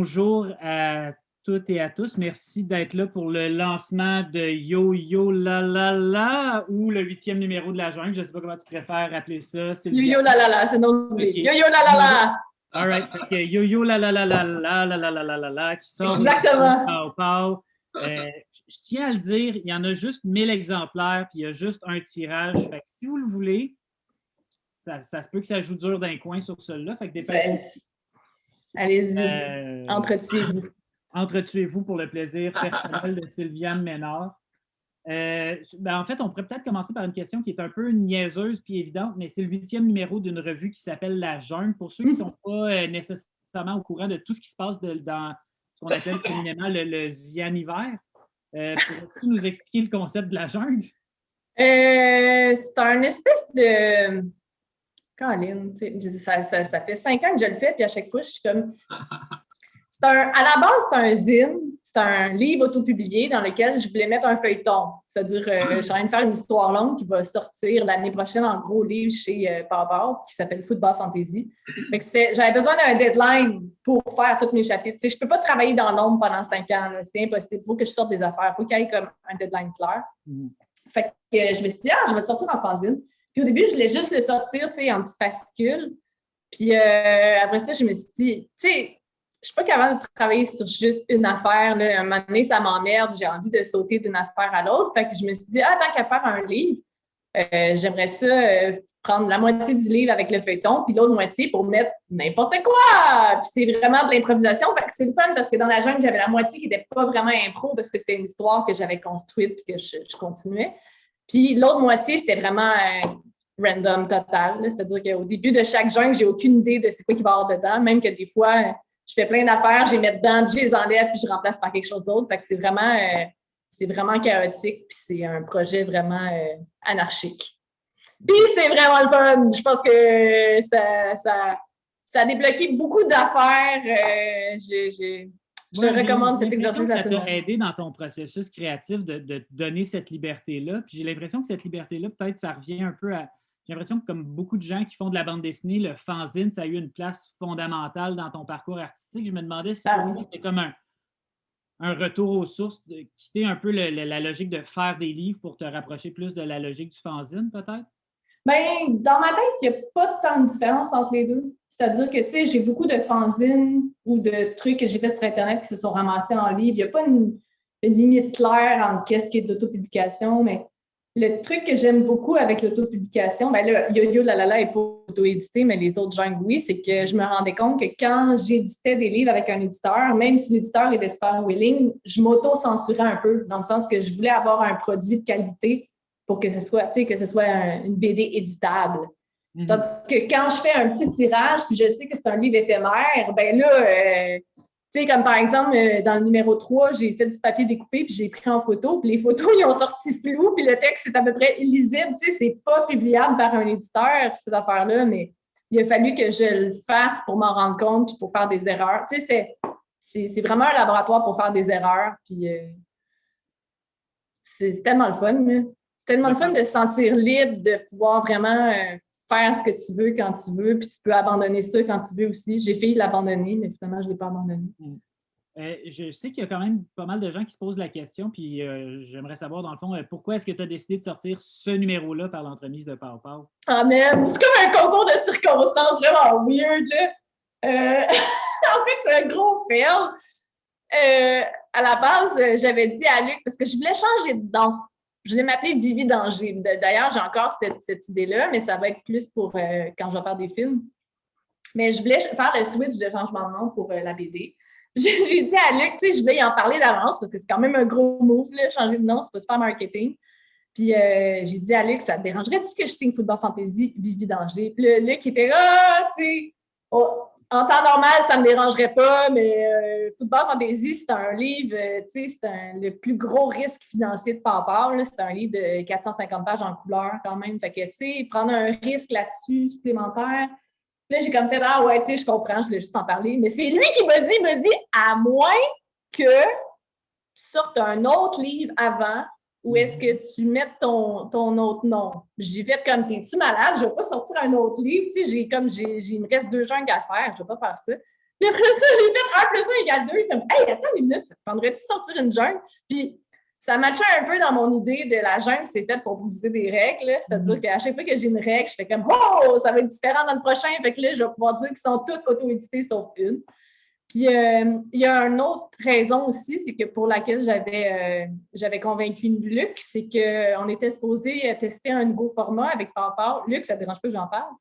Bonjour à toutes et à tous. Merci d'être là pour le lancement de Yo-Yo La La La ou le 8e numéro de la jungle. Je ne sais pas comment tu préfères appeler ça. Yo-Yo La La La, c'est notre okay. Yo-Yo La La La. All right. Okay. Yo-Yo La La La La La La La La La La La qui sort Exactement. Pow Pow. Je tiens à le dire, il y en a juste 1000 exemplaires puis il y a juste un tirage. Fait que si vous le voulez, ça se peut que ça joue dur d'un coin sur celui-là. Fait que dépêchez-vous. Allez-y, entretuez-vous. Entretuez-vous pour le plaisir personnel de Sylviane Ménard. En fait, on pourrait peut-être commencer par une question qui est un peu niaiseuse puis évidente, mais c'est le 8e numéro d'une revue qui s'appelle La Jungle. Pour ceux qui ne sont pas nécessairement au courant de tout ce qui se passe dans ce qu'on appelle communément le Zianiver, pourrais-tu nous expliquer le concept de La Jungle? C'est un espèce de... Caroline, ça fait 5 ans que je le fais, puis à chaque fois, je suis comme... À la base, c'est un zine, c'est un livre autopublié dans lequel je voulais mettre un feuilleton. C'est-à-dire, je suis en train de faire une histoire longue qui va sortir l'année prochaine en gros livre chez Power qui s'appelle Football Fantasy. J'avais besoin d'un deadline pour faire tous mes chapitres. Je ne peux pas travailler dans l'ombre pendant 5 ans. C'est impossible. Il faut que je sorte des affaires. Il faut qu'il y ait comme un deadline clair. Fait que je me suis dit, je vais le sortir en fanzine. Puis au début, je voulais juste le sortir en petits fascicules. Puis après ça, je me suis dit, je suis pas capable de travailler sur juste une affaire. Là. Un moment donné, ça m'emmerde. J'ai envie de sauter d'une affaire à l'autre. Fait que je me suis dit, tant qu'à faire un livre, j'aimerais ça prendre la moitié du livre avec le feuilleton, puis l'autre moitié pour mettre n'importe quoi. Puis c'est vraiment de l'improvisation. Fait que c'est le fun parce que dans la jungle, j'avais la moitié qui n'était pas vraiment impro parce que c'était une histoire que j'avais construite et que je continuais. Puis l'autre moitié, c'était vraiment random total. C'est-à-dire qu'au début de chaque jungle, j'ai aucune idée de c'est quoi qu'il va y avoir dedans, même que des fois... Je fais plein d'affaires, je les mets dedans, puis je les enlève, puis je remplace par quelque chose d'autre. Fait que c'est vraiment chaotique, puis c'est un projet vraiment anarchique. Puis c'est vraiment le fun. Je pense que ça a débloqué beaucoup d'affaires. Je recommande cet exercice à tout le monde. Ça t'a aidé dans ton processus créatif de te donner cette liberté-là. Puis j'ai l'impression que cette liberté-là, peut-être, ça revient un peu à... J'ai l'impression que comme beaucoup de gens qui font de la bande dessinée, le fanzine, ça a eu une place fondamentale dans ton parcours artistique. Je me demandais si c'était comme un retour aux sources, de quitter un peu la logique de faire des livres pour te rapprocher plus de la logique du fanzine, peut-être? Bien, dans ma tête, il n'y a pas tant de différence entre les deux. C'est-à-dire que, j'ai beaucoup de fanzines ou de trucs que j'ai fait sur Internet qui se sont ramassés en livre. Il n'y a pas une limite claire entre qu'est-ce qui est de l'autopublication, mais le truc que j'aime beaucoup avec l'autopublication, bien là, Yo-Yo La La La n'est pas auto-édité, mais les autres jungles, oui, c'est que je me rendais compte que quand j'éditais des livres avec un éditeur, même si l'éditeur était super willing, je m'auto-censurais un peu, dans le sens que je voulais avoir un produit de qualité pour que ce soit une BD éditable. Mm-hmm. Tandis que quand je fais un petit tirage, puis je sais que c'est un livre éphémère, bien là... comme par exemple, dans le numéro 3, j'ai fait du papier découpé, puis je l'ai pris en photo, puis les photos, ils ont sorti flou, puis le texte est à peu près illisible. C'est pas publiable par un éditeur, cette affaire-là, mais il a fallu que je le fasse pour m'en rendre compte, puis pour faire des erreurs. C'est vraiment un laboratoire pour faire des erreurs, puis c'est tellement le fun. C'est tellement le fun de se sentir libre, de pouvoir vraiment... faire ce que tu veux quand tu veux, puis tu peux abandonner ça quand tu veux aussi. J'ai failli l'abandonner, mais finalement, je ne l'ai pas abandonné. Je sais qu'il y a quand même pas mal de gens qui se posent la question, puis j'aimerais savoir, dans le fond, pourquoi est-ce que tu as décidé de sortir ce numéro-là par l'entremise de Pow Pow? Ah, man! C'est comme un concours de circonstances vraiment weird, là. En fait, c'est un gros fail. À la base, j'avais dit à Luc, parce que je voulais changer de nom. Je voulais m'appeler Vivi Danger. D'ailleurs, j'ai encore cette idée-là, mais ça va être plus pour quand je vais faire des films. Mais je voulais faire le switch de changement de nom pour la BD. J'ai dit à Luc, je vais y en parler d'avance parce que c'est quand même un gros move, là, changer de nom, c'est pas super marketing. Puis j'ai dit à Luc, ça te dérangerait-tu que je signe Football Fantasy Vivi Danger? Puis Luc était en temps normal, ça ne me dérangerait pas, mais Football Fantasy, c'est un livre, c'est le plus gros risque financier de Power. C'est un livre de 450 pages en couleur quand même. Fait que, prendre un risque là-dessus supplémentaire. Puis là, j'ai comme fait, je comprends, je voulais juste en parler. Mais c'est lui qui m'a dit, à moins que tu sortes un autre livre avant, ou est-ce que tu mettes ton autre nom? J'ai fait comme, t'es-tu malade? Je ne vais pas sortir un autre livre. Il me reste 2 jungles à faire. Je ne vais pas faire ça. Puis après ça, j'ai fait 1 plus 1 égale 2. Comme, hey, attends une minute, ça te prendrait-tu de sortir une jungle? Puis ça matchait un peu dans mon idée de la jungle, c'est fait pour briser des règles. C'est-à-dire qu'à chaque fois que j'ai une règle, je fais comme, oh, ça va être différent dans le prochain. Fait que là, je vais pouvoir dire qu'ils sont toutes auto-éditées sauf une. Puis, il y a une autre raison aussi, c'est que pour laquelle j'avais convaincu Luc, c'est qu'on était supposé tester un nouveau format avec Papa. Luc, ça ne te dérange pas que j'en parle?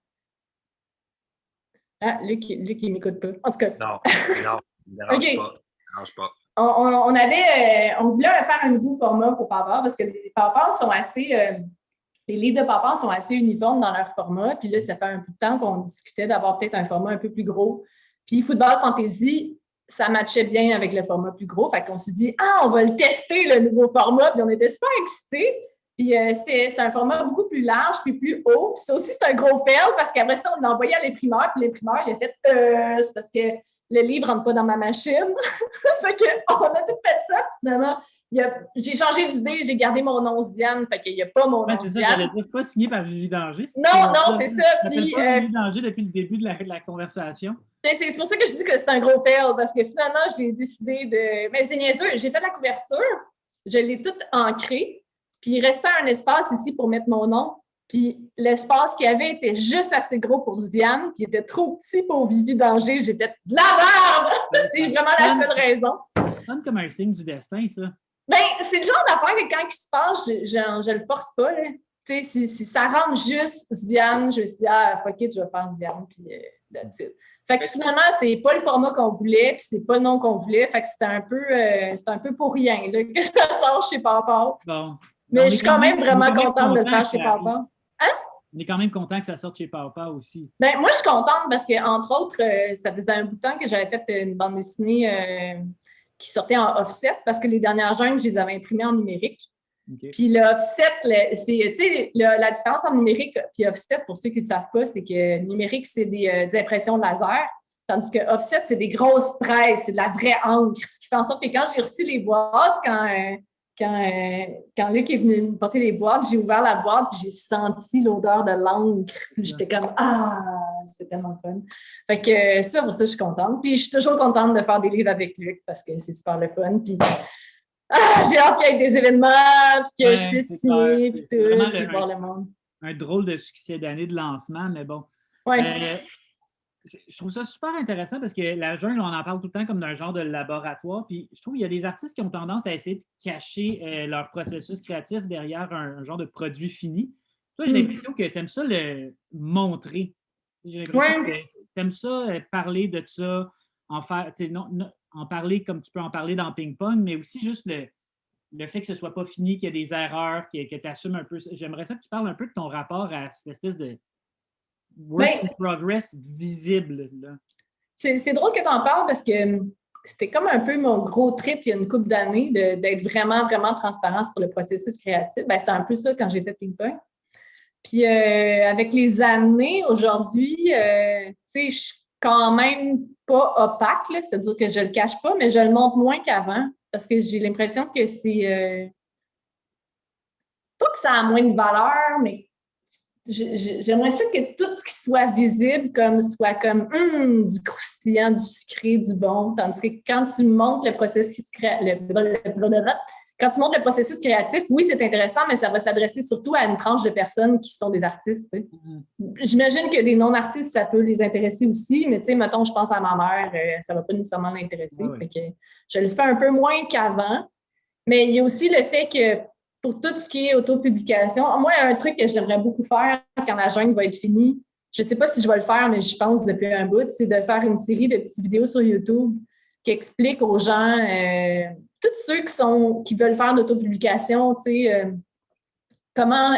Ah, Luc, il ne m'écoute pas. En tout cas. Non, il ne dérange pas. Il dérange pas. On voulait faire un nouveau format pour Papa parce que les Papas sont assez. Les livres de Papa sont assez uniformes dans leur format. Puis là, ça fait un peu de temps qu'on discutait d'avoir peut-être un format un peu plus gros. Puis Football Fantasy, ça matchait bien avec le format plus gros. Fait qu'on s'est dit, on va le tester, le nouveau format. Puis on était super excités. Puis c'était un format beaucoup plus large, puis plus haut. Puis ça aussi, c'est un gros fail parce qu'après ça, on l'a envoyé à l'imprimeur. Puis l'imprimeur, il a fait, c'est parce que le livre rentre pas dans ma machine. Fait qu'on a tout fait ça. Finalement, j'ai changé d'idée, j'ai gardé mon nom Viviane, fait qu'il n'y a pas mon nom Viviane. C'est pas signé par Vivi Danger. Non, c'est ça. Puis, pas Vivi Danger depuis le début de la conversation. C'est pour ça que je dis que c'est un gros fail, parce que finalement, j'ai décidé de... Mais c'est niaiseux, j'ai fait la couverture, je l'ai toute ancrée, puis il restait un espace ici pour mettre mon nom, puis l'espace qu'il y avait était juste assez gros pour Viviane, puis il était trop petit pour Vivi Danger. J'ai fait de la merde! C'est vraiment la seule raison. Ça sonne comme un signe du destin, ça. Ben, c'est le genre d'affaire que quand il se passe, je le force pas. Là. Tu sais, si ça rentre juste Viviane, je me suis dit, fuck it, je vais faire Viviane, puis that's it. Fait que finalement, c'est pas le format qu'on voulait, puis c'est pas le nom qu'on voulait. Fait que c'était un peu pour rien là, que ça sort chez Papa. Bon. Mais je suis quand même vraiment contente de le faire chez Papa. Hein? On est quand même content que ça sorte chez Papa aussi. Ben, moi, je suis contente parce que, entre autres, ça faisait un bout de temps que j'avais fait une bande dessinée qui sortait en offset parce que les dernières jungles, je les avais imprimées en numérique. Okay. Puis le offset, c'est, la différence entre numérique et offset, pour ceux qui ne savent pas, c'est que numérique, c'est des impressions laser, tandis que offset, c'est des grosses presses, c'est de la vraie encre. Ce qui fait en sorte que quand j'ai reçu les boîtes, quand Luc est venu me porter les boîtes, j'ai ouvert la boîte et j'ai senti l'odeur de l'encre. Puis j'étais comme, c'est tellement fun. Fait que ça, pour ça, je suis contente. Puis je suis toujours contente de faire des livres avec Luc parce que c'est super le fun. Puis j'ai hâte qu'il y ait des événements, puis que je puisse signer, puis tout, puis voir le monde. Un drôle de succès d'année de lancement, mais bon. Ouais. Je trouve ça super intéressant parce que la jungle, on en parle tout le temps comme d'un genre de laboratoire. Puis je trouve qu'il y a des artistes qui ont tendance à essayer de cacher leur processus créatif derrière un genre de produit fini. Toi, j'ai l'impression que tu aimes ça le montrer. J'ai l'impression que tu aimes ça parler de ça, en parler comme tu peux en parler dans Ping-Pong, mais aussi juste le fait que ce ne soit pas fini, qu'il y a des erreurs, que tu assumes un peu. J'aimerais ça que tu parles un peu de ton rapport à cette espèce de work in progress visible. Là. C'est drôle que tu en parles parce que c'était comme un peu mon gros trip il y a une couple d'années d'être vraiment, vraiment transparent sur le processus créatif. Ben, c'était un peu ça quand j'ai fait Ping-Pong. Puis avec les années, aujourd'hui, tu sais, je suis quand même pas opaque, là, c'est-à-dire que je le cache pas, mais je le montre moins qu'avant parce que j'ai l'impression que c'est... pas que ça a moins de valeur, mais j'aimerais ça que tout ce qui soit visible soit comme du croustillant, du sucré, du bon. Tandis que quand tu montres le processus créatif, oui, c'est intéressant, mais ça va s'adresser surtout à une tranche de personnes qui sont des artistes. Tu sais. J'imagine que des non-artistes, ça peut les intéresser aussi, mais tu sais, mettons, je pense à ma mère, ça ne va pas nécessairement l'intéresser. Fait que je le fais un peu moins qu'avant. Mais il y a aussi le fait que pour tout ce qui est autopublication, moi, un truc que j'aimerais beaucoup faire quand la jungle va être finie, je ne sais pas si je vais le faire, mais j'y pense depuis un bout, c'est de faire une série de petites vidéos sur YouTube qui expliquent aux gens, tous ceux qui veulent faire d'autopublication, tu sais, comment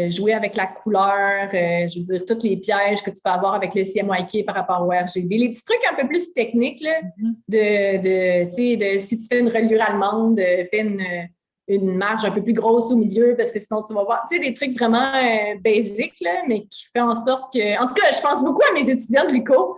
jouer avec la couleur, je veux dire, tous les pièges que tu peux avoir avec le CMYK par rapport au RGB. Les petits trucs un peu plus techniques, là, tu sais, si tu fais une reliure allemande, fais une marge un peu plus grosse au milieu parce que sinon tu vas voir, tu sais, des trucs vraiment basiques, là, mais qui fait en sorte que... En tout cas, je pense beaucoup à mes étudiants de l'ICO.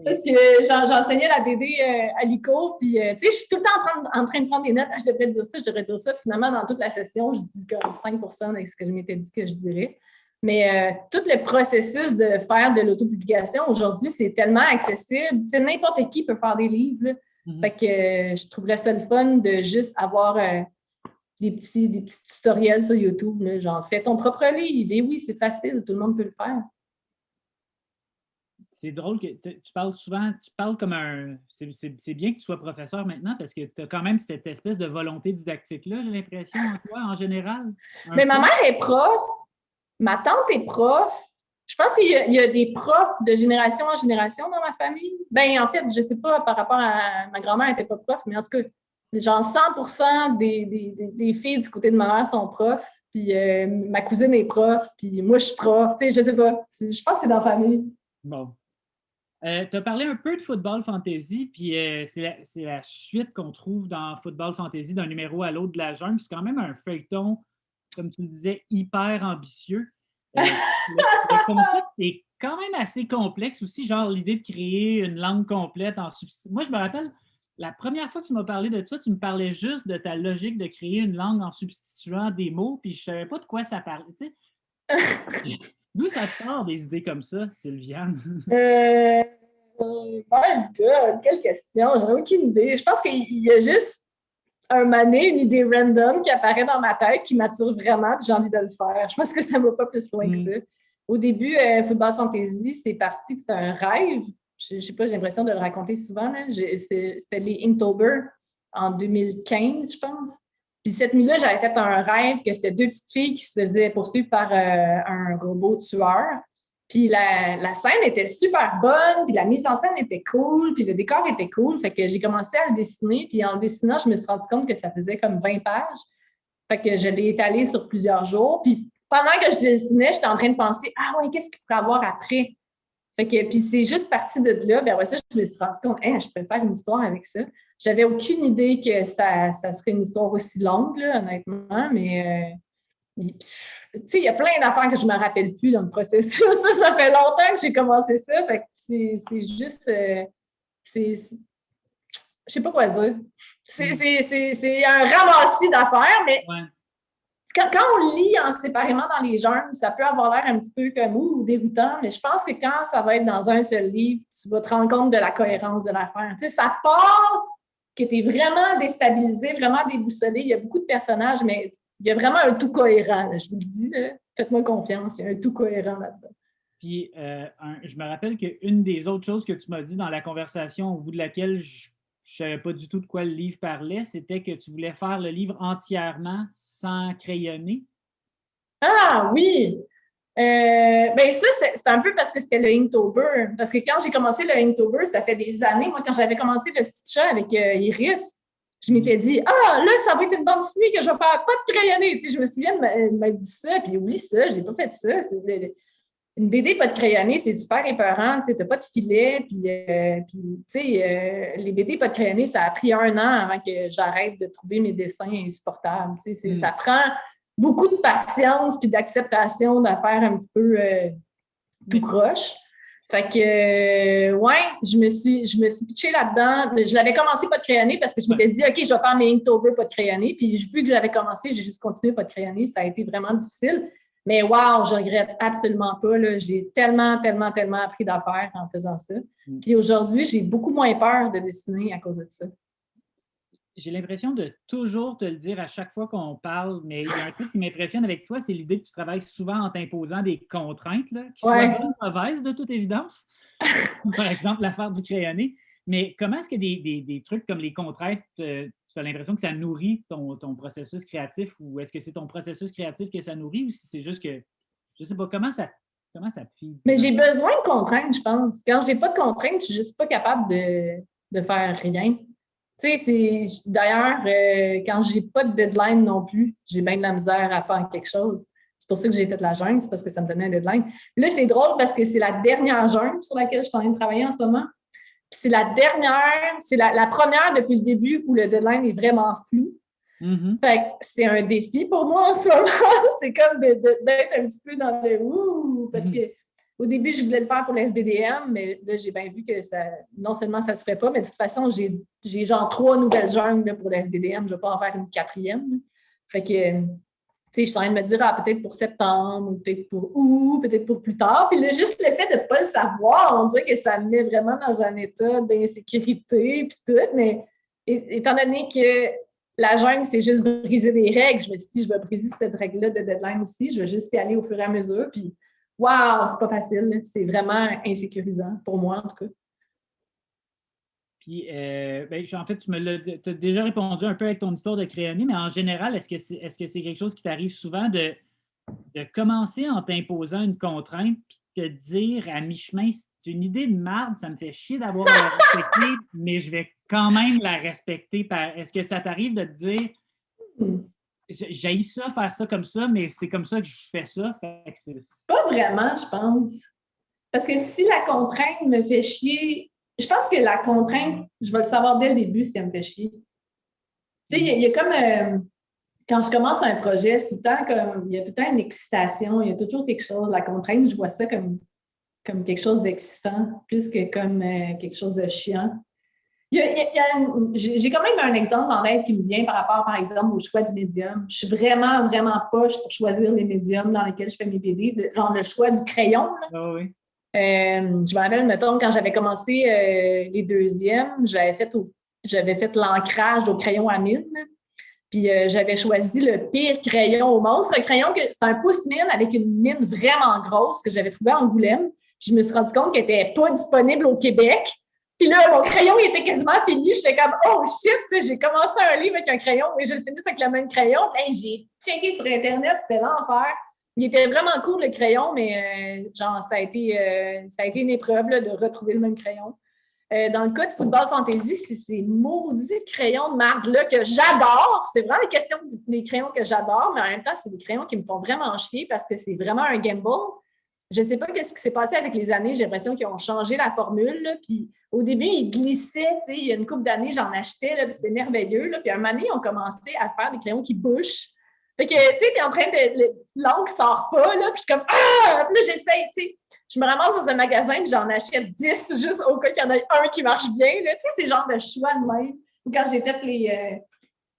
Parce que j'enseignais la BD à l'ICO, puis tu sais, je suis tout le temps en train de prendre des notes. Je devrais dire ça, je devrais dire ça. Finalement, dans toute la session, je dis comme 5% de ce que je m'étais dit que je dirais. Mais tout le processus de faire de l'autopublication, aujourd'hui, c'est tellement accessible. Tu sais, n'importe qui peut faire des livres, là. Fait que je trouverais ça le fun de juste avoir des petits tutoriels sur YouTube, là, genre, fais ton propre livre. Et oui, c'est facile, tout le monde peut le faire. C'est drôle que tu parles souvent, tu parles comme un. C'est bien que tu sois professeur maintenant parce que tu as quand même cette espèce de volonté didactique-là, j'ai l'impression, en toi, en général. Mais ma mère est prof, ma tante est prof. Je pense qu'il y a des profs de génération en génération dans ma famille. Ben en fait, je ne sais pas par rapport à ma grand-mère, elle n'était pas prof, mais en tout cas, genre 100% des filles du côté de ma mère sont profs. Puis ma cousine est prof, puis moi je suis prof. Tu sais, je sais pas. Je pense que c'est dans la famille. Bon. Tu as parlé un peu de Football Fantasy, puis c'est la suite qu'on trouve dans Football Fantasy d'un numéro à l'autre de la jungle. C'est quand même un feuilleton, comme tu le disais, hyper ambitieux. Le concept est quand même assez complexe aussi, genre l'idée de créer une langue complète en substituant. Moi, je me rappelle, la première fois que tu m'as parlé de ça, tu me parlais juste de ta logique de créer une langue en substituant des mots, puis je ne savais pas de quoi ça parlait. Tu sais. D'où ça te sort des idées comme ça, Sylviane? My God, quelle question! J'en ai aucune idée. Je pense qu'il y a juste un mané, une idée random qui apparaît dans ma tête, qui m'attire vraiment, puis j'ai envie de le faire. Je pense que ça ne va pas plus loin que ça. Au début, Football Fantasy, c'est parti, c'était un rêve. Je ne sais pas, j'ai l'impression de le raconter souvent. C'était les Inktober en 2015, je pense. Puis cette nuit-là, j'avais fait un rêve que c'était 2 petites filles qui se faisaient poursuivre par un robot tueur. Puis la scène était super bonne, puis la mise en scène était cool, puis le décor était cool. Fait que j'ai commencé à le dessiner, puis en le dessinant, je me suis rendu compte que ça faisait comme 20 pages. Fait que je l'ai étalé sur plusieurs jours. Puis pendant que je dessinais, j'étais en train de penser « Ah ouais, qu'est-ce qu'il pourrait avoir après? » Fait que, puis c'est juste parti de là. Puis après ça, je me suis rendu compte, je peux faire une histoire avec ça. J'avais aucune idée que ça serait une histoire aussi longue, là, honnêtement, mais tu sais, il y a plein d'affaires que je ne me rappelle plus dans le processus. Ça fait longtemps que j'ai commencé ça. Fait que c'est juste. Je sais pas quoi dire. C'est un ramassis d'affaires, mais quand on lit en séparément dans les genres, ça peut avoir l'air un petit peu comme déroutant, mais je pense que quand ça va être dans un seul livre, tu vas te rendre compte de la cohérence de l'affaire. Tu sais, ça part que tu es vraiment déstabilisé, vraiment déboussolé. Il y a beaucoup de personnages, mais il y a vraiment un tout cohérent. Là, je vous le dis, faites-moi confiance, il y a un tout cohérent là-dedans. Puis, je me rappelle qu'une des autres choses que tu m'as dit dans la conversation au bout de laquelle je ne savais pas du tout de quoi le livre parlait, c'était que tu voulais faire le livre entièrement sans crayonner. Ah oui! Ben ça, c'est un peu parce que c'était le Inktober. Parce que quand j'ai commencé le Inktober, ça fait des années. Moi, quand j'avais commencé le Stitcher avec Iris, je m'étais dit « Ah, là, ça va être une bande dessinée que je vais faire pas de crayonné. » Tu sais, je me souviens de m'être dit ça, puis oublie ça, j'ai pas fait ça. Une BD pas de crayonné, c'est super épeurant, tu sais, t'as pas de filet, puis tu sais, les BD pas de crayonné, ça a pris 1 an avant que j'arrête de trouver mes dessins insupportables. Tu sais, ça prend beaucoup de patience puis d'acceptation de faire un petit peu tout croche. Fait que, je me suis pitchée là-dedans. Mais je l'avais commencé pas de crayonné parce que je m'étais dit, OK, je vais faire mes Inktober pas de crayonné. Puis, vu que j'avais commencé, j'ai juste continué pas de crayonné. Ça a été vraiment difficile. Mais wow, je regrette absolument pas. Là. J'ai tellement appris d'affaires en faisant ça. Puis aujourd'hui, j'ai beaucoup moins peur de dessiner à cause de ça. J'ai l'impression de toujours te le dire à chaque fois qu'on parle, mais il y a un truc qui m'impressionne avec toi, c'est l'idée que tu travailles souvent en t'imposant des contraintes, là, qui soient bonnes ou mauvaises, de toute évidence. Par exemple, l'affaire du crayonné. Mais comment est-ce que des trucs comme les contraintes, tu as l'impression que ça nourrit ton processus créatif, ou est-ce que c'est ton processus créatif que ça nourrit, ou si c'est juste que, je ne sais pas, comment ça te feed? Mais j'ai besoin de contraintes, je pense. Quand je n'ai pas de contraintes, je ne suis juste pas capable de faire rien. Tu sais, d'ailleurs, quand j'ai pas de deadline non plus, j'ai bien de la misère à faire quelque chose. C'est pour ça que j'ai fait la jungle, c'est parce que ça me donnait un deadline. Là, c'est drôle parce que c'est la dernière jungle sur laquelle je suis en train de travailler en ce moment. Puis c'est la dernière, c'est la première depuis le début où le deadline est vraiment flou. Fait que c'est un défi pour moi en ce moment. C'est comme d'être un petit peu dans le parce que au début, je voulais le faire pour le FBDM, mais là, j'ai bien vu que non seulement ça ne se ferait pas, mais de toute façon, j'ai genre 3 nouvelles jungles pour le FBDM. Je ne vais pas en faire une 4e. Fait que je suis en train de me dire, peut-être pour septembre, ou peut-être pour août, peut-être pour plus tard. Puis là, juste le fait de ne pas le savoir, on dirait que ça me met vraiment dans un état d'insécurité, puis tout. Mais étant donné que la jungle, c'est juste briser des règles, je me suis dit, je vais briser cette règle-là de deadline aussi. Je vais juste y aller au fur et à mesure. Puis, waouh, c'est pas facile. Là. C'est vraiment insécurisant, pour moi, en tout cas. Puis, en fait, tu as déjà répondu un peu avec ton histoire de crayonner, mais en général, est-ce que c'est quelque chose qui t'arrive souvent de commencer en t'imposant une contrainte puis de te dire à mi-chemin, c'est une idée de merde, ça me fait chier d'avoir à la respecter, mais je vais quand même la respecter. Est-ce que ça t'arrive de te dire j'haïs ça, faire ça comme ça, mais c'est comme ça que je fais ça? Pas vraiment, je pense. Parce que si la contrainte me fait chier, je pense que la contrainte, je vais le savoir dès le début si elle me fait chier. Tu sais, il y a comme quand je commence un projet, c'est tout le temps comme il y a tout le temps une excitation, il y a toujours quelque chose. La contrainte, je vois ça comme quelque chose d'excitant, plus que comme quelque chose de chiant. J'ai quand même un exemple en tête qui me vient par rapport, par exemple, au choix du médium. Je suis vraiment, vraiment poche pour choisir les médiums dans lesquels je fais mes BD, genre le choix du crayon. Là. Oh oui. Je me rappelle, mettons, quand j'avais commencé les deuxièmes, j'avais fait l'ancrage au crayon à mine. Puis j'avais choisi le pire crayon au monde. C'est un crayon c'est un pouce-mine avec une mine vraiment grosse que j'avais trouvé à Angoulême. Puis je me suis rendu compte qu'elle n'était pas disponible au Québec. Puis là, mon crayon il était quasiment fini. J'étais comme « Oh shit! » J'ai commencé un livre avec un crayon et je le finis avec le même crayon. J'ai checké sur Internet, c'était l'enfer. Il était vraiment cool, le crayon, mais ça a été une épreuve là, de retrouver le même crayon. Dans le cas de Football Fantasy, c'est ces maudits crayons de marque-là que j'adore. C'est vraiment des crayons que j'adore, mais en même temps, c'est des crayons qui me font vraiment chier parce que c'est vraiment un gamble. Je ne sais pas ce qui s'est passé avec les années. J'ai l'impression qu'ils ont changé la formule. Là, puis au début, ils glissaient. Il y a une couple d'années, j'en achetais, là, puis c'était merveilleux. Là, puis un moment donné, ils ont commencé à faire des crayons qui bouchent. Fait que, tu sais, t'es en train de... L'encre sort pas, là, puis je suis comme « Ah! » Puis là, j'essaie, tu sais. Je me ramasse dans un magasin puis j'en achète 10 juste au cas qu'il y en ait un qui marche bien. Là. Tu sais, c'est genre de choix de même. Ou quand j'ai fait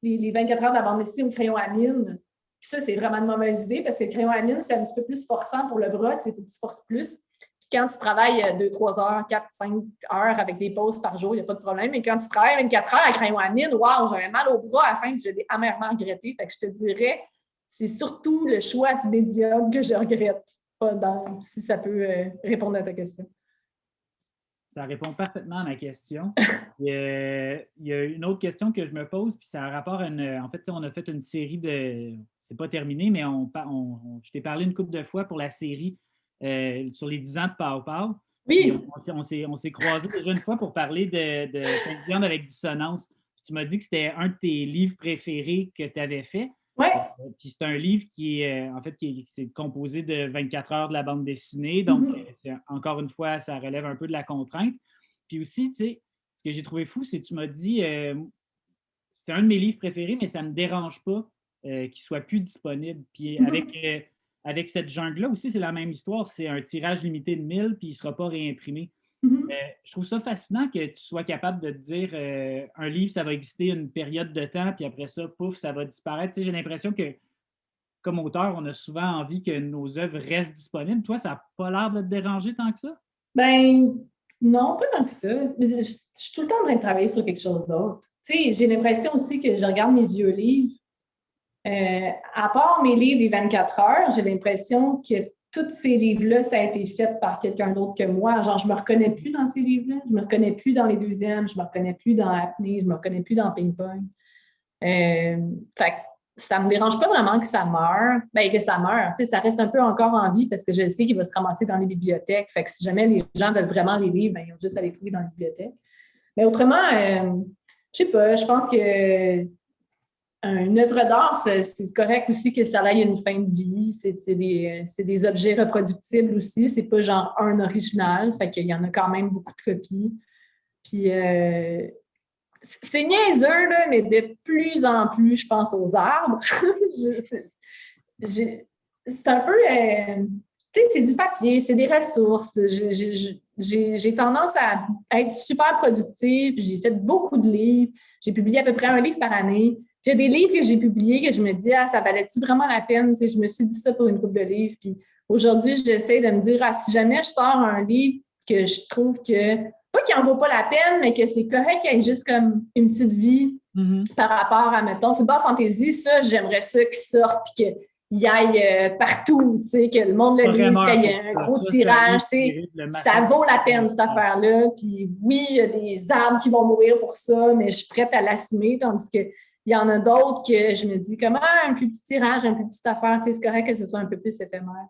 les 24 heures de la bande dessinée au crayon à mine, puis ça, c'est vraiment une mauvaise idée parce que le crayon à mine, c'est un petit peu plus forçant pour le bras. Tu sais, tu forces plus. Puis quand tu travailles 2, 3 heures, 4, 5 heures avec des pauses par jour, il n'y a pas de problème. Mais quand tu travailles 24 heures à crayon à mine, waouh, j'avais mal au bras à la fin que je l'ai amèrement regretté. Fait que je te dirais, c'est surtout le choix du médium que je regrette. Si ça peut répondre à ta question. Ça répond parfaitement à ma question. Il y a une autre question que je me pose, puis ça a rapport à en fait, on a fait une série de... C'est pas terminé, mais je t'ai parlé une couple de fois pour la série sur les 10 ans de Pow Pow. Oui. On s'est croisés déjà une fois pour parler de Viande avec dissonance. Puis tu m'as dit que c'était un de tes livres préférés que tu avais fait. Oui. Puis c'est un livre qui est, en fait, c'est composé de 24 heures de la bande dessinée. Donc, encore une fois, ça relève un peu de la contrainte. Puis aussi, tu sais, ce que j'ai trouvé fou, c'est que tu m'as dit, c'est un de mes livres préférés, mais ça ne me dérange pas qu'il ne soit plus disponible. Puis avec cette jungle-là aussi, c'est la même histoire. C'est un tirage limité de 1000, puis il ne sera pas réimprimé. Je trouve ça fascinant que tu sois capable de te dire un livre, ça va exister une période de temps, puis après ça, pouf, ça va disparaître. Tu sais, j'ai l'impression que, comme auteur, on a souvent envie que nos œuvres restent disponibles. Toi, ça n'a pas l'air de te déranger tant que ça? Ben non, pas tant que ça. Je suis tout le temps en train de travailler sur quelque chose d'autre. Tu sais, j'ai l'impression aussi que je regarde mes vieux livres. À part mes livres des 24 heures, j'ai l'impression que tous ces livres-là, ça a été fait par quelqu'un d'autre que moi. Genre, je ne me reconnais plus dans ces livres-là. Je ne me reconnais plus dans les deuxièmes. Je ne me reconnais plus dans Apnée. Je ne me reconnais plus dans Ping Pong. Fait que ça ne me dérange pas vraiment que ça meure. Ben, que ça meure. Tu sais, ça reste un peu encore en vie parce que je sais qu'il va se ramasser dans les bibliothèques. Fait que si jamais les gens veulent vraiment les livres, ben, ils ont juste à les trouver dans les bibliothèques. Mais autrement, je ne sais pas, je pense que une œuvre d'art, c'est correct aussi que ça ait une fin de vie. C'est des objets reproductibles aussi. C'est pas genre un original. Fait qu'il y en a quand même beaucoup de copies. Puis c'est niaiseux, là, mais de plus en plus, je pense aux arbres. C'est un peu... tu sais, c'est du papier, c'est des ressources. J'ai tendance à être super productive. J'ai fait beaucoup de livres. J'ai publié à peu près un livre par année. Puis il y a des livres que j'ai publiés que je me dis, ça valait-tu vraiment la peine? Tu sais, je me suis dit ça pour une couple de livres. Puis aujourd'hui, j'essaie de me dire, si jamais je sors un livre que je trouve que, pas qu'il n'en vaut pas la peine, mais que c'est correct qu'il y ait juste comme une petite vie par rapport à, mettons, Football Fantasy, ça, j'aimerais ça qu'il sorte puis qu'il aille partout, tu sais, que le monde le lise, qu'il y ait un gros tirage, tu sais, ça vaut la peine, cette affaire-là. Puis oui, il y a des arbres qui vont mourir pour ça, mais je suis prête à l'assumer, tandis que il y en a d'autres que je me dis comment un plus petit tirage, un plus petite affaire, tu sais, c'est correct que ce soit un peu plus éphémère.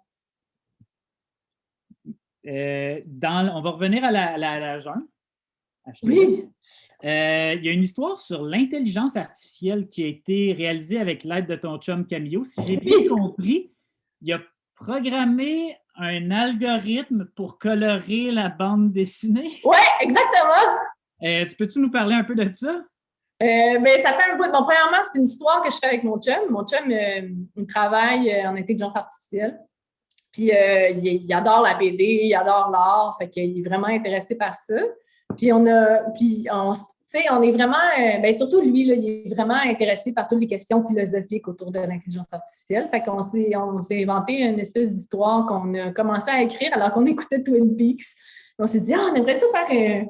On va revenir à la jungle. Oui. Il y a une histoire sur l'intelligence artificielle qui a été réalisée avec l'aide de ton chum Camillo. Si j'ai bien compris, il a programmé un algorithme pour colorer la bande dessinée. Oui, exactement. Tu peux-tu nous parler un peu de ça? Mais ça fait un bout. Bon, premièrement, c'est une histoire que je fais avec mon chum. Mon chum, il travaille en intelligence artificielle. Puis il adore la BD, il adore l'art, fait qu'il est vraiment intéressé par ça. Puis on est vraiment, surtout lui, là, il est vraiment intéressé par toutes les questions philosophiques autour de l'intelligence artificielle. Fait qu'on s'est inventé une espèce d'histoire qu'on a commencé à écrire alors qu'on écoutait Twin Peaks. On s'est dit, on aimerait ça faire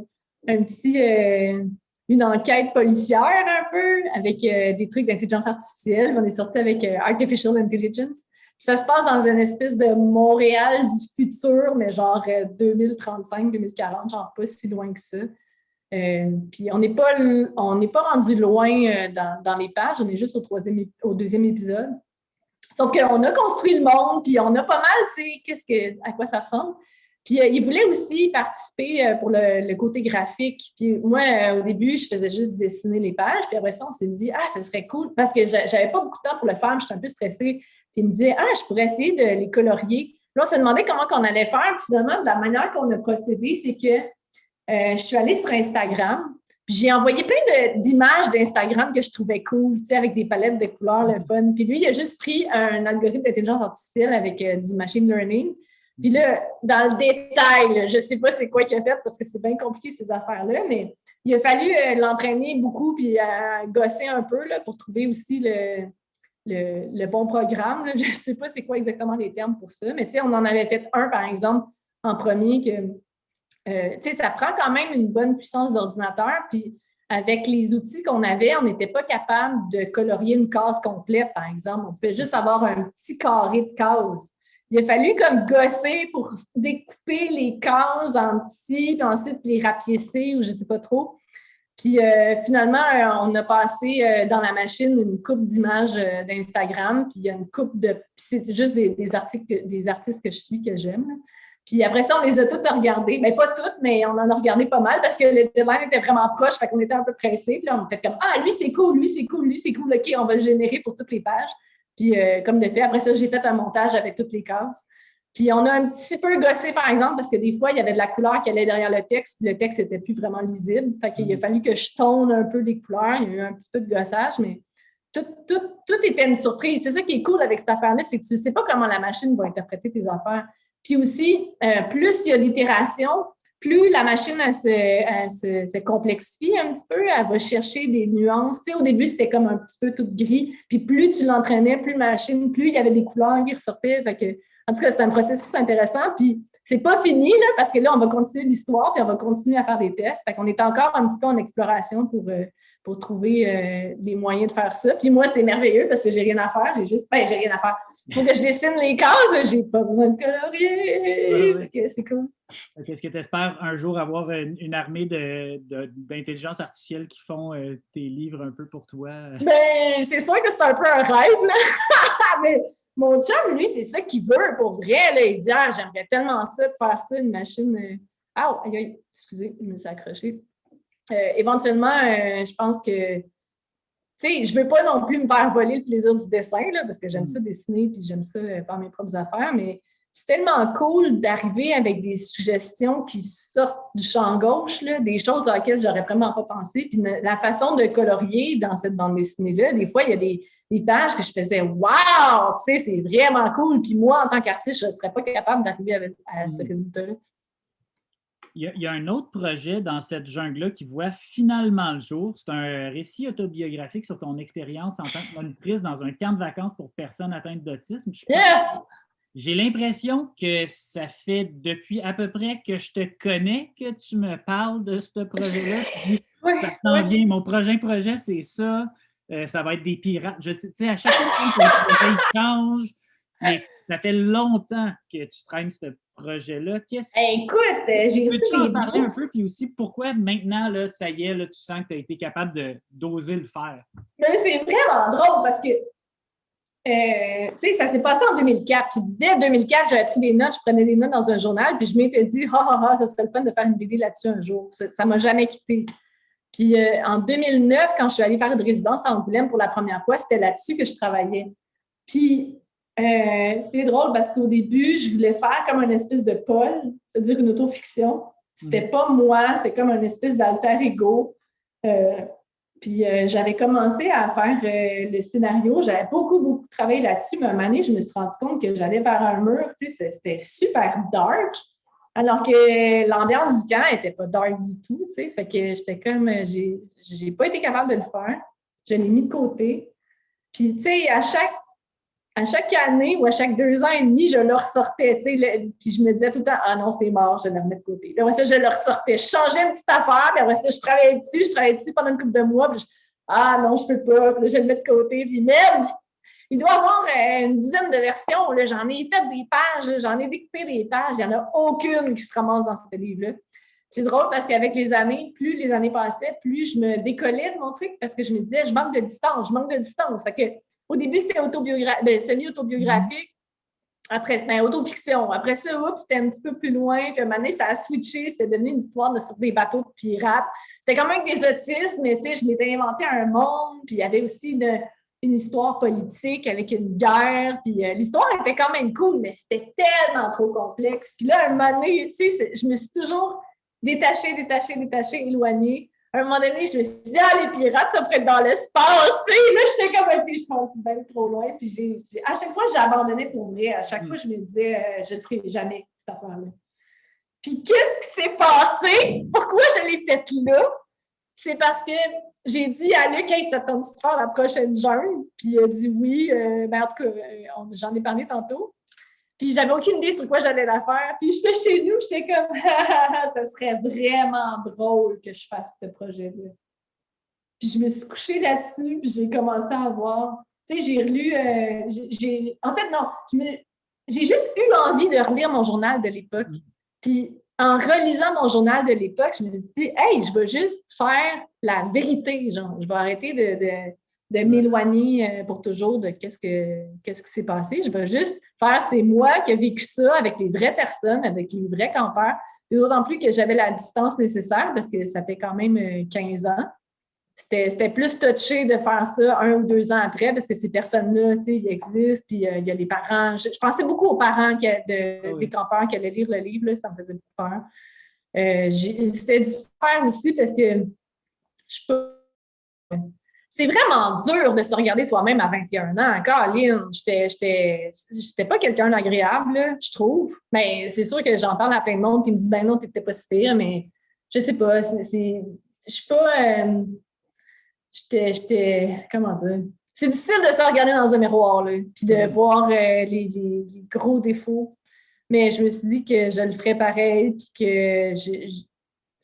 une enquête policière un peu avec des trucs d'intelligence artificielle. On est sorti avec Artificial Intelligence. Puis ça se passe dans une espèce de Montréal du futur, mais genre 2035, 2040, genre pas si loin que ça. Puis on n'est pas rendu loin dans les pages, on est juste au deuxième épisode. Sauf qu'on a construit le monde, puis on a pas mal, tu sais, à quoi ça ressemble. Puis il voulait aussi participer pour le côté graphique. Puis moi, au début, je faisais juste dessiner les pages. Puis après ça, on s'est dit, ça serait cool. Parce que j'avais pas beaucoup de temps pour le faire, j'étais un peu stressée. Puis il me disait, je pourrais essayer de les colorier. Là, on s'est demandé comment on allait faire. Puis finalement, de la manière qu'on a procédé, c'est que je suis allée sur Instagram. Puis j'ai envoyé plein d'images d'Instagram que je trouvais cool, tu sais, avec des palettes de couleurs, le fun. Puis lui, il a juste pris un algorithme d'intelligence artificielle avec du machine learning. Puis là, dans le détail, je ne sais pas c'est quoi qu'il a fait parce que c'est bien compliqué ces affaires-là, mais il a fallu l'entraîner beaucoup puis gosser un peu là, pour trouver aussi le bon programme. Là. Je ne sais pas c'est quoi exactement les termes pour ça, mais tu sais, on en avait fait un, par exemple, en premier que, tu sais, ça prend quand même une bonne puissance d'ordinateur, puis avec les outils qu'on avait, on n'était pas capable de colorier une case complète, par exemple. On pouvait juste avoir un petit carré de cases. Il a fallu comme gosser pour découper les cases en petits, puis ensuite les rapiécer ou je ne sais pas trop. Puis finalement, on a passé dans la machine une coupe d'images d'Instagram, puis il y a une coupe de... C'est juste des artistes que je suis, que j'aime. Puis après ça, on les a toutes regardées. Bien, pas toutes, mais on en a regardé pas mal parce que le deadline était vraiment proche, fait qu'on était un peu pressés. Puis là, on a fait comme, lui, c'est cool, lui, c'est cool, lui, c'est cool. OK, on va le générer pour toutes les pages. Puis, comme de fait, après ça, j'ai fait un montage avec toutes les cases. Puis, on a un petit peu gossé, par exemple, parce que des fois, il y avait de la couleur qui allait derrière le texte, puis le texte n'était plus vraiment lisible. Fait qu'il a fallu que je tonne un peu les couleurs. Il y a eu un petit peu de gossage, mais tout était une surprise. C'est ça qui est cool avec cette affaire-là, c'est que tu ne sais pas comment la machine va interpréter tes affaires. Puis aussi, plus il y a d'itérations, plus la machine elle se complexifie un petit peu, elle va chercher des nuances. Tu sais, au début, c'était comme un petit peu tout gris, puis plus tu l'entraînais, plus la machine, plus il y avait des couleurs qui ressortaient. Fait que, en tout cas, c'est un processus intéressant, puis c'est pas fini, là, parce que là, on va continuer l'histoire, puis on va continuer à faire des tests. Fait qu'on est encore un petit peu en exploration pour trouver les moyens de faire ça. Puis moi, c'est merveilleux parce que j'ai rien à faire, j'ai rien à faire. Il faut que je dessine les cases, j'ai pas besoin de colorier. Okay, c'est cool. Est-ce que tu espères un jour avoir une armée d'intelligence artificielle qui font tes livres un peu pour toi? Ben, c'est sûr que c'est un peu un rêve, là. Mais mon chum, lui, c'est ça qu'il veut pour vrai. Là. Il dit j'aimerais tellement ça de faire ça, une machine. Excusez, je me suis accrochée. Éventuellement, je pense que tu sais, je ne veux pas non plus me faire voler le plaisir du dessin, là, parce que j'aime ça dessiner puis j'aime ça faire mes propres affaires, mais c'est tellement cool d'arriver avec des suggestions qui sortent du champ gauche, là, des choses auxquelles j'aurais vraiment pas pensé. Puis la façon de colorier dans cette bande dessinée-là, des fois, il y a des pages que je faisais « Wow! » Tu sais, c'est vraiment cool. Puis moi, en tant qu'artiste, je ne serais pas capable d'arriver à ce résultat-là. il y a un autre projet dans cette jungle-là qui voit finalement le jour. C'est un récit autobiographique sur ton expérience en tant que monitrice dans un camp de vacances pour personnes atteintes d'autisme. Yes! J'ai l'impression que ça fait depuis à peu près que je te connais que tu me parles de ce projet-là. Ça s'en vient. Mon projet, c'est ça. Ça va être des pirates. Tu sais, à chaque fois que le projet change, mais ça fait longtemps que tu traînes ce projet-là. Écoute, j'ai reçu Peux-tu en des parler un bourses. peu, puis aussi pourquoi maintenant, là, ça y est, là, tu sens que tu as été capable d'oser le faire? Mais c'est vraiment drôle parce que tu sais, ça s'est passé en 2004. Puis dès 2004, j'avais pris des notes, je prenais des notes dans un journal, puis je m'étais dit, ça serait le fun de faire une BD là-dessus un jour. Ça ne m'a jamais quitté. Puis en 2009, quand je suis allée faire une résidence à Angoulême pour la première fois, c'était là-dessus que je travaillais. Puis c'est drôle parce qu'au début, je voulais faire comme une espèce de Paul, c'est-à-dire une autofiction. C'était pas moi, c'était comme une espèce d'alter ego. Puis j'avais commencé à faire le scénario. J'avais beaucoup travaillé là-dessus, mais à un moment donné, je me suis rendu compte que j'allais vers un mur. Tu sais, c'était super dark, alors que l'ambiance du camp n'était pas dark du tout. Tu sais, fait que j'étais comme, j'ai pas été capable de le faire. Je l'ai mis de côté. Puis, tu sais, à chaque année ou à chaque 2 ans et demi, je le ressortais, tu sais, puis je me disais tout le temps, ah non, c'est mort, je le remets de côté. Puis après ça, je le ressortais. Je changeais une petite affaire, puis après ça, je travaillais dessus pendant une couple de mois, puis ah non, je peux pas, puis là, je le mets de côté, puis même, il doit y avoir une dizaine de versions, là, j'en ai fait des pages, j'en ai découpé des pages, il n'y en a aucune qui se ramasse dans ce livre-là. C'est drôle parce qu'avec les années, plus les années passaient, plus je me décollais de mon truc parce que je me disais, je manque de distance. Fait que au début, c'était semi-autobiographique. Après, autofiction. Après ça, c'était un petit peu plus loin. Puis à un moment donné, ça a switché. C'était devenu une histoire sur des bateaux de pirates. C'était quand même avec des autistes, mais tu sais, je m'étais inventé un monde. Puis il y avait aussi une histoire politique avec une guerre. Puis l'histoire était quand même cool, mais c'était tellement trop complexe. Puis là, à un moment donné, tu sais, je me suis toujours détachée, éloignée. À un moment donné, je me suis dit, les pirates, ça pourrait être dans l'espace, tu sais. Là, j'étais comme, puis je suis rendue bien trop loin. Puis à chaque fois, j'ai abandonné pour vrai. À chaque fois, je me disais, je ne le ferai jamais, cette affaire-là. Puis qu'est-ce qui s'est passé? Pourquoi je l'ai faite là? C'est parce que j'ai dit à Luc, hey, ça tente de faire la prochaine jungle. Puis il a dit oui. En tout cas, j'en ai parlé tantôt. Puis j'avais aucune idée sur quoi j'allais la faire. Puis j'étais chez nous, j'étais comme, ça serait vraiment drôle que je fasse ce projet-là. Puis je me suis couchée là-dessus, puis j'ai commencé à voir. Tu sais, j'ai relu, en fait, non, j'ai juste eu envie de relire mon journal de l'époque. Puis en relisant mon journal de l'époque, je me suis dit, hey, je vais juste faire la vérité, genre, je vais arrêter de m'éloigner pour toujours de qu'est-ce qui s'est passé. Je vais juste faire, c'est moi qui ai vécu ça avec les vraies personnes, avec les vrais campeurs. Et d'autant plus que j'avais la distance nécessaire parce que ça fait quand même 15 ans. C'était plus touché de faire ça 1 ou 2 ans après parce que ces personnes-là, tu sais, ils existent, puis il y a les parents. Je pensais beaucoup aux parents des campeurs qui allaient lire le livre, là, ça me faisait beaucoup peur. C'était difficile à faire aussi parce que c'est vraiment dur de se regarder soi-même à 21 ans. Caroline, j'étais pas quelqu'un d'agréable, je trouve. Mais c'est sûr que j'en parle à plein de monde qui me dit, ben non, t'étais pas si pire, mais je sais pas. Je suis pas... comment dire? C'est difficile de se regarder dans un miroir, là, puis de voir les gros défauts. Mais je me suis dit que je le ferais pareil, puis que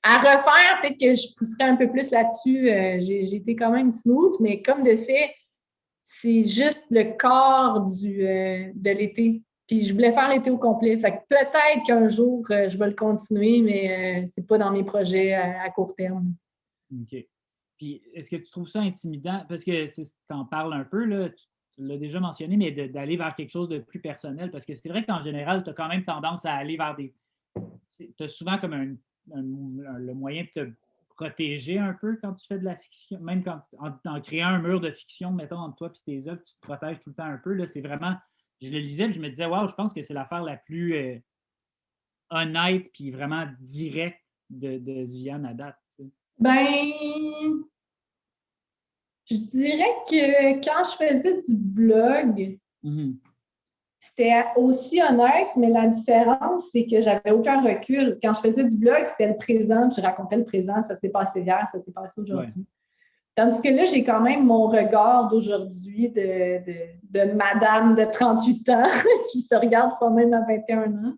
à refaire, peut-être que je pousserais un peu plus là-dessus. J'ai été quand même smooth, mais comme de fait, c'est juste le corps de l'été. Puis je voulais faire l'été au complet. Fait que peut-être qu'un jour, je vais le continuer, mais c'est pas dans mes projets à court terme. OK. Puis est-ce que tu trouves ça intimidant? Parce que tu en parles un peu, là, tu l'as déjà mentionné, mais d'aller vers quelque chose de plus personnel. Parce que c'est vrai qu'en général, tu as quand même tendance à aller vers des... Tu as souvent comme le moyen de te protéger un peu quand tu fais de la fiction, même en créant un mur de fiction, mettons, entre toi et tes œuvres, tu te protèges tout le temps un peu. Là, c'est vraiment, je le lisais et je me disais, wow, je pense que c'est l'affaire la plus honnête puis vraiment directe de Viviane à date. Tu sais. Ben, je dirais que quand je faisais du blog, c'était aussi honnête, mais la différence, c'est que j'avais aucun recul. Quand je faisais du blog, c'était le présent, puis je racontais le présent, ça s'est passé hier, ça s'est passé aujourd'hui. Ouais. Tandis que là, j'ai quand même mon regard d'aujourd'hui de madame de 38 ans qui se regarde soi-même à 21 ans.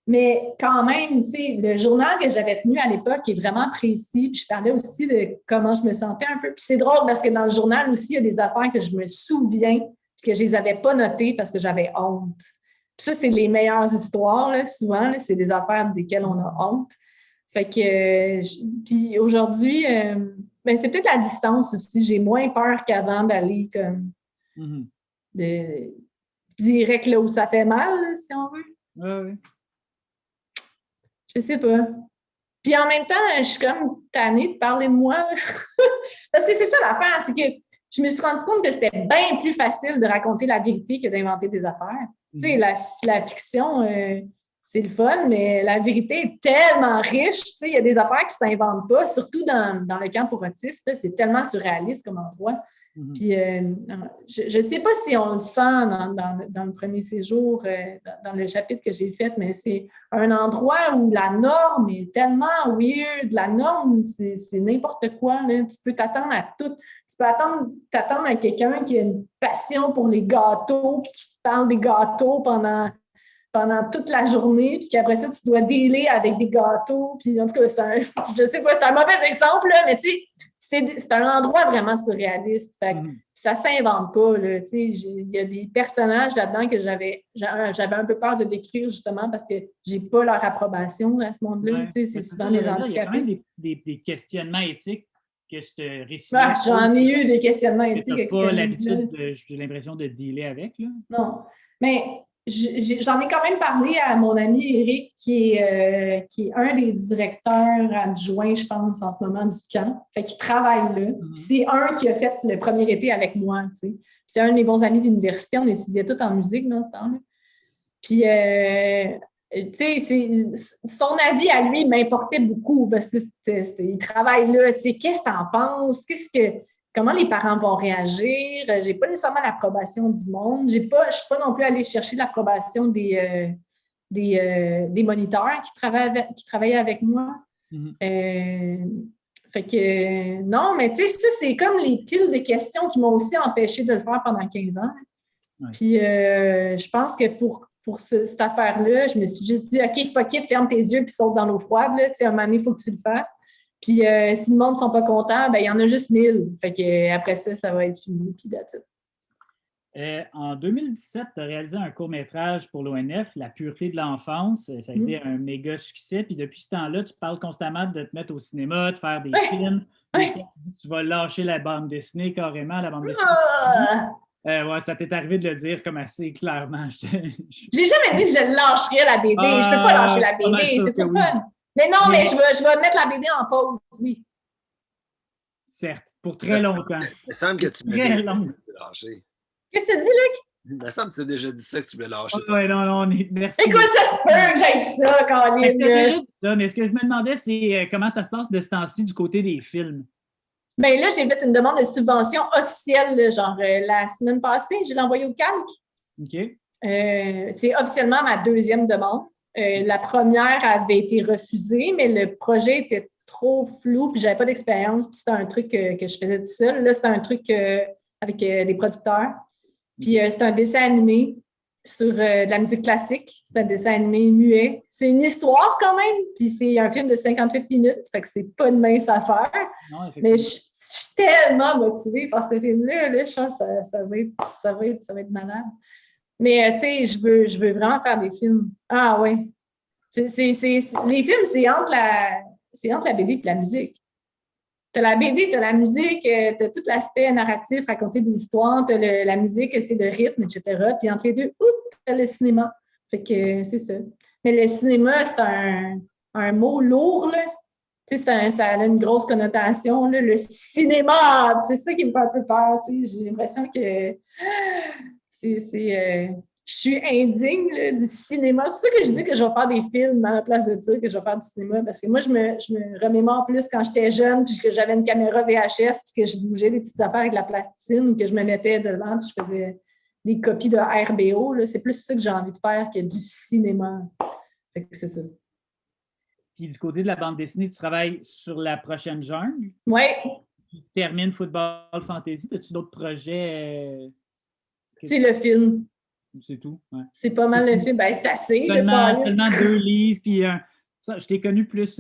Mais quand même, tu sais, le journal que j'avais tenu à l'époque est vraiment précis. Puis je parlais aussi de comment je me sentais un peu. Puis c'est drôle parce que dans le journal aussi, il y a des affaires que je me souviens puis que je ne les avais pas notées parce que j'avais honte. Puis ça, c'est les meilleures histoires, là, souvent. Là, c'est des affaires desquelles on a honte. Fait que, puis aujourd'hui, ben, c'est peut-être la distance aussi. J'ai moins peur qu'avant d'aller comme direct là où ça fait mal, là, si on veut. Oui. Je sais pas. Puis en même temps, je suis comme tannée de parler de moi. Parce que c'est ça l'affaire, c'est que je me suis rendu compte que c'était bien plus facile de raconter la vérité que d'inventer des affaires. Tu sais, la fiction, c'est le fun, mais la vérité est tellement riche. Tu sais, il y a des affaires qui ne s'inventent pas, surtout dans le camp pour autistes. C'est tellement surréaliste comme endroit. Puis, je ne sais pas si on le sent dans le premier séjour, dans le chapitre que j'ai fait, mais c'est un endroit où la norme est tellement weird. La norme, c'est n'importe quoi. Là. Tu peux t'attendre à tout. Tu peux t'attendre à quelqu'un qui a une passion pour les gâteaux, puis qui te parle des gâteaux pendant toute la journée, puis qu'après ça, tu dois dealer avec des gâteaux. Puis, en tout cas, je sais pas, c'est un mauvais exemple, là, mais tu sais, c'est un endroit vraiment surréaliste. Fait que ça ne s'invente pas. Là, il y a des personnages là-dedans que j'avais un peu peur de décrire justement parce que je n'ai pas leur approbation à ce monde-là. C'est souvent des handicapés. Il y a quand même des questionnements éthiques que ce récit. J'en ai eu des questionnements éthiques. Tu n'as pas l'habitude, j'ai l'impression, de dealer avec. Là. Non. Mais j'en ai quand même parlé à mon ami Eric, qui est un des directeurs adjoints, je pense, en ce moment du camp. Fait qu'il travaille là. C'est un qui a fait le premier été avec moi. C'est un de mes bons amis d'université. On étudiait tout en musique dans ce temps-là. Puis, tu sais, son avis à lui m'importait beaucoup parce qu'il travaille là. Tu sais, qu'est-ce que tu en penses? Comment les parents vont réagir? Je n'ai pas nécessairement l'approbation du monde. Je ne suis pas non plus allée chercher l'approbation des moniteurs qui travaillaient avec moi. Fait que non, mais tu sais, ça, c'est comme les piles de questions qui m'ont aussi empêché de le faire pendant 15 ans. Ouais. Puis je pense que pour cette affaire-là, je me suis juste dit, OK, fuck it, ferme tes yeux puis saute dans l'eau froide. Là. Tu sais, à un moment donné, il faut que tu le fasses. Puis, si le monde ne sont pas contents, ben il y en a juste 1000. Fait qu'après ça va être fini. Puis, that's it. En 2017, tu as réalisé un court-métrage pour l'ONF, La pureté de l'enfance. Ça a été un méga succès. Puis, depuis ce temps-là, tu parles constamment de te mettre au cinéma, de faire des films. Tu dis que tu vas lâcher la bande dessinée carrément, la bande dessinée. Ouais, ça t'est arrivé de le dire comme assez clairement. J'ai jamais dit que je lâcherais la BD. Je ne peux pas lâcher la BD. C'est trop fun. Mais non, mais je vais mettre la BD en pause, oui. Certes, pour très longtemps. Il me semble que tu m'as déjà dit de lâcher. Qu'est-ce que tu as dit, Luc? Il me semble que tu as déjà dit ça, que tu voulais lâcher. Oui, non, merci. Écoute, ça se peut que j'aille ça, Colin. Mais ce que je me demandais, c'est comment ça se passe de ce temps-ci du côté des films? Bien là, j'ai fait une demande de subvention officielle, genre la semaine passée. Je l'ai envoyée au calque. OK. C'est officiellement ma deuxième demande. La première avait été refusée, mais le projet était trop flou, puis j'avais pas d'expérience, puis c'était un truc que je faisais tout seul. Là, c'était un truc avec des producteurs. Puis c'est un dessin animé sur de la musique classique. C'est un dessin animé muet. C'est une histoire quand même, puis c'est un film de 58 minutes, fait que c'est pas une mince affaire. Non, mais je suis tellement motivée par ce film-là. Là, je pense que ça va être malade. Mais, tu sais, je veux vraiment faire des films. Ah, oui. Les films, c'est entre la BD et la musique. Tu as la BD, tu as la musique, tu as tout l'aspect narratif, raconter des histoires, tu as la musique, c'est le rythme, etc. Puis entre les deux, tu as le cinéma. Fait que c'est ça. Mais le cinéma, c'est un mot lourd, là. Tu sais, ça a une grosse connotation, là, le cinéma. C'est ça qui me fait un peu peur. Tu sais. J'ai l'impression que je suis indigne là, du cinéma. C'est pour ça que je dis que je vais faire des films à la place de dire que je vais faire du cinéma. Parce que moi, je me remémore plus quand j'étais jeune, puis que j'avais une caméra VHS, puis que je bougeais des petites affaires avec la plastine, que je me mettais devant, puis je faisais des copies de RBO. Là. C'est plus ça que j'ai envie de faire que du cinéma. Fait que c'est ça. Puis du côté de la bande dessinée, tu travailles sur la prochaine jungle. Oui. Tu termines Football Fantasy. As-tu d'autres projets? C'est le film. C'est tout. Ouais. C'est pas mal le film. Ben, c'est assez. Seulement 2 livres. Puis je t'ai connu plus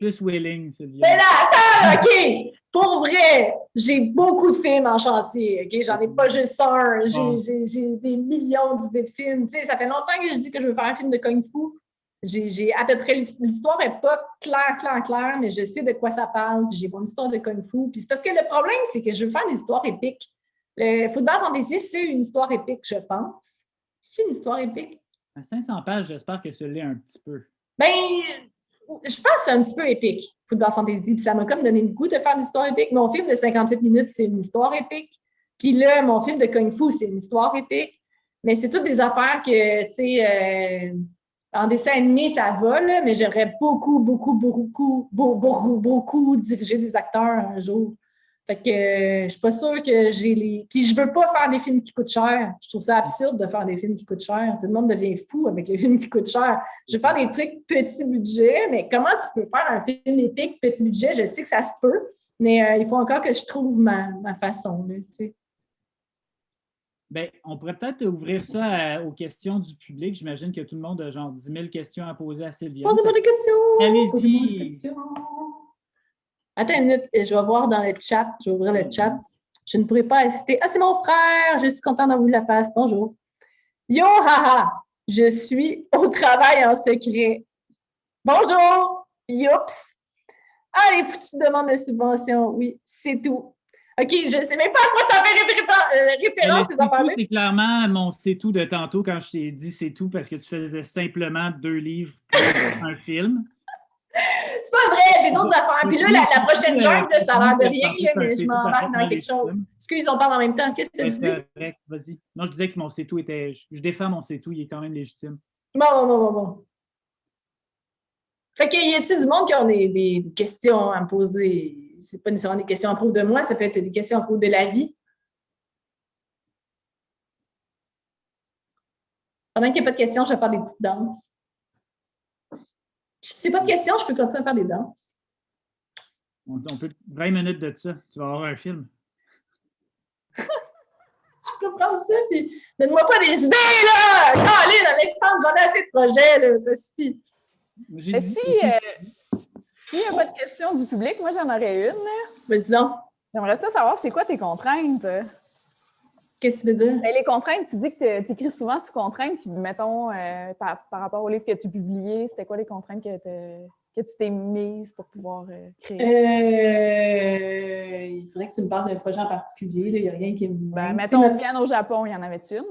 willing. Mais là, attends, OK! Pour vrai, j'ai beaucoup de films en chantier. OK? J'en ai pas juste un. J'ai des millions d'idées de films. Tu sais, ça fait longtemps que je dis que je veux faire un film de Kung Fu. J'ai à peu près l'histoire n'est pas claire, mais je sais de quoi ça parle. Puis j'ai mon histoire de Kung Fu. Puis c'est parce que le problème, c'est que je veux faire des histoires épiques. Le Football Fantasy, c'est une histoire épique, je pense. C'est une histoire épique? À 500 pages, j'espère que ce l'est un petit peu. Ben, je pense que c'est un petit peu épique, Football Fantasy. Puis ça m'a comme donné le goût de faire une histoire épique. Mon film de 58 minutes, c'est une histoire épique. Puis là, mon film de Kung Fu, c'est une histoire épique. Mais c'est toutes des affaires que, tu sais, en dessin animé, ça va, là, mais j'aimerais beaucoup diriger des acteurs un jour. Fait que je suis pas sûre que j'ai les... Puis je veux pas faire des films qui coûtent cher. Je trouve ça absurde de faire des films qui coûtent cher. Tout le monde devient fou avec les films qui coûtent cher. Je veux faire des trucs petit budget, mais comment tu peux faire un film épique petit budget? Je sais que ça se peut, mais il faut encore que je trouve ma façon. Là, tu sais. Bien, on pourrait peut-être ouvrir ça aux questions du public. J'imagine que tout le monde a genre 10 000 questions à poser à Sylvia. Posez-moi des questions! Allez-y! Attends une minute, je vais voir dans le chat. Je vais ouvrir le chat. Je ne pourrai pas assister. Ah, c'est mon frère! Je suis contente d'en vous la face. Bonjour. Yo, haha! Je suis au travail en secret. Bonjour! Youps! Ah, les foutues demandes de subvention. Oui, c'est tout. OK, je ne sais même pas à quoi ça fait référence, ces affaires-là. C'est clairement mon c'est tout de tantôt quand je t'ai dit c'est tout parce que tu faisais simplement 2 livres pour un film. C'est pas vrai, j'ai d'autres affaires. Puis là, la prochaine jungle, ça a l'air de rien, là, mais je m'embarque dans quelque chose. Excuse, on parle en même temps. Qu'est-ce que tu dis? C'est correct, vas-y. Non, je disais que mon c'est tout était... Je défends mon c'est tout, il est quand même légitime. Bon. Fait que y a-t-il du monde qui ont des questions à me poser? C'est pas nécessairement des questions à propos de moi, ça peut être des questions à propos de la vie. Pendant qu'il n'y a pas de questions, je vais faire des petites danses. Si pas de questions, je peux continuer à faire des danses. On peut 20 minutes de ça, tu vas avoir un film. Je peux prendre ça, puis donne-moi pas des idées, là! Caroline, Alexandre, j'en ai assez de projets, là, ça suffit. S'il n'y a pas de questions du public, moi, j'en aurais une. Vas-y donc. J'aimerais ça savoir, c'est quoi tes contraintes? Qu'est-ce que tu veux dire? Ben, les contraintes, tu dis que tu écris souvent sous contraintes, puis mettons, par rapport au livre que tu publiais, c'était quoi les contraintes que tu t'es mises pour pouvoir créer? Il faudrait que tu me parles d'un projet en particulier. Il n'y a rien qui me... Ben, mettons, Océane au Japon, il y en avait-tu une?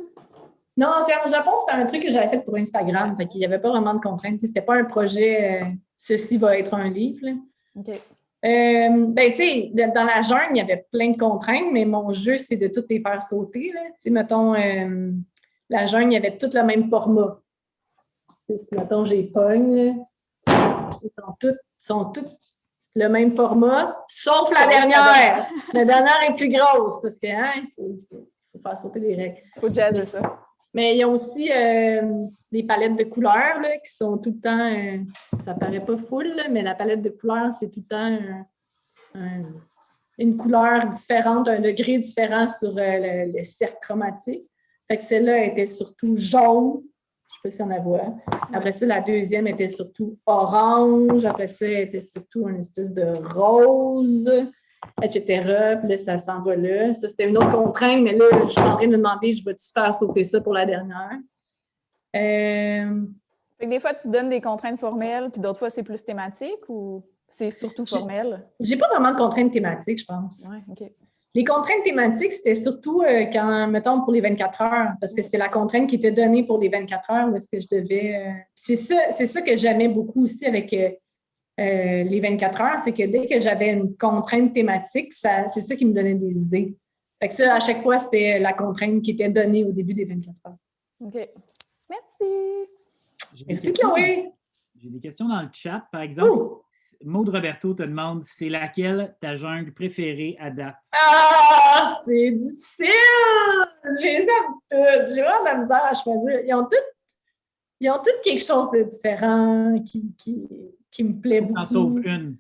Non, Océane au Japon, c'était un truc que j'avais fait pour Instagram. Fait qu'il n'y avait pas vraiment de contraintes. C'était pas un projet ceci va être un livre. Là. OK. Ben, tu sais, dans la jungle, il y avait plein de contraintes, mais mon jeu, c'est de toutes les faire sauter. Tu sais, mettons, la jungle, il y avait tout le même format. Si, mettons, j'ai pogne, ils sont toutes le même format, sauf la dernière. La dernière est plus grosse parce que, il faut faire sauter les règles. Il faut jazzer ça. Mais ils ont aussi des palettes de couleurs là, qui sont tout le temps, ça paraît pas full, là, mais la palette de couleurs, c'est tout le temps une couleur différente, un degré différent sur le cercle chromatique. Fait que celle-là était surtout jaune. Je ne sais pas si on la voit. Après ça, la deuxième était surtout orange. Après ça, elle était surtout une espèce de rose, etc. Puis là, ça s'en va là. Ça, c'était une autre contrainte, mais là, je suis en train de me demander, je vais-tu faire sauter ça pour la dernière? Fait que des fois, tu donnes des contraintes formelles, puis d'autres fois, c'est plus thématique ou c'est surtout formel? J'ai pas vraiment de contraintes thématiques, je pense. Ouais, OK. Les contraintes thématiques, c'était surtout quand, mettons, pour les 24 heures, parce que c'était la contrainte qui était donnée pour les 24 heures, où est-ce que je devais... C'est ça que j'aimais beaucoup aussi avec les 24 heures, c'est que dès que j'avais une contrainte thématique, c'est ça qui me donnait des idées. Fait que ça, à chaque fois, c'était la contrainte qui était donnée au début des 24 heures. OK. Merci! Merci, Chloé! J'ai des questions dans le chat. Par exemple, Maud Roberto te demande, c'est laquelle ta jungle préférée à date? Ah, c'est difficile! Je les aime toutes. J'ai vraiment de la misère à choisir. Ils ont toutes quelque chose de différent qui me plaît T'en beaucoup. sauves une.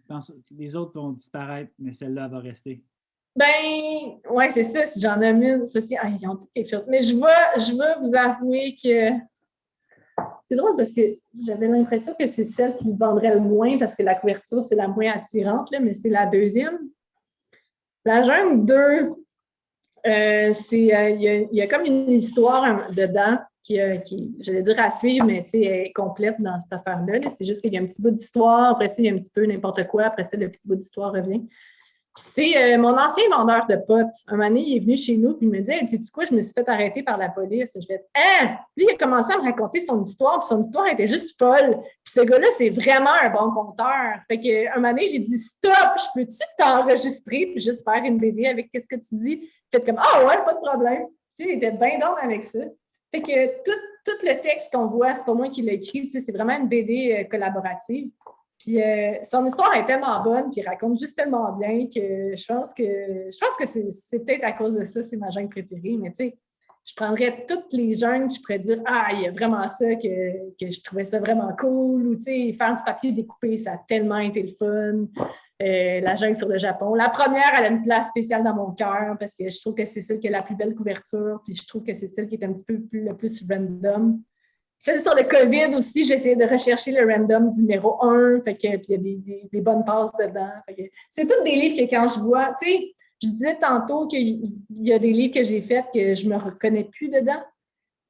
Les autres vont disparaître, mais celle-là va rester. Ben, ouais, c'est ça. Si j'en ai une, ceci, ils ont toutes quelque chose. Mais je vais vous avouer que c'est drôle parce que j'avais l'impression que c'est celle qui vendrait le moins parce que la couverture, c'est la moins attirante, là, mais c'est la deuxième. La jungle 2, il y a comme une histoire dedans qui j'allais dire à suivre, mais est complète dans cette affaire-là. Là. C'est juste qu'il y a un petit bout d'histoire, après ça, il y a un petit peu n'importe quoi, après ça, le petit bout d'histoire revient. Puis c'est mon ancien vendeur de potes. Un moment donné, il est venu chez nous puis il me dit hey, sais-tu quoi, je me suis fait arrêter par la police. Je fais hein? Lui, il a commencé à me raconter son histoire, puis son histoire était juste folle. Puis ce gars-là, c'est vraiment un bon conteur. Fait qu'un moment donné, j'ai dit stop, je peux-tu t'enregistrer puis juste faire une BD avec ce que tu dis? Faites comme ah ouais, pas de problème. Tu sais, il était bien down avec ça. Fait que tout le texte qu'on voit, c'est pas moi qui l'ai écrit, c'est vraiment une BD collaborative. Puis son histoire est tellement bonne, puis il raconte juste tellement bien que je pense que c'est peut-être à cause de ça, c'est ma jungle préférée. Mais tu sais, je prendrais toutes les jungles, je pourrais dire ah, il y a vraiment ça que je trouvais ça vraiment cool, ou tu sais, faire du papier découpé, ça a tellement été le fun. La jungle sur le Japon. La première, elle a une place spéciale dans mon cœur parce que je trouve que c'est celle qui a la plus belle couverture, puis je trouve que c'est celle qui est un petit peu le plus random. Celle sur le COVID aussi, j'ai essayé de rechercher le random du numéro 1, puis il y a des bonnes passes dedans. C'est tous des livres que quand je vois, tu sais, je disais tantôt qu'il y a des livres que j'ai faits que je ne me reconnais plus dedans,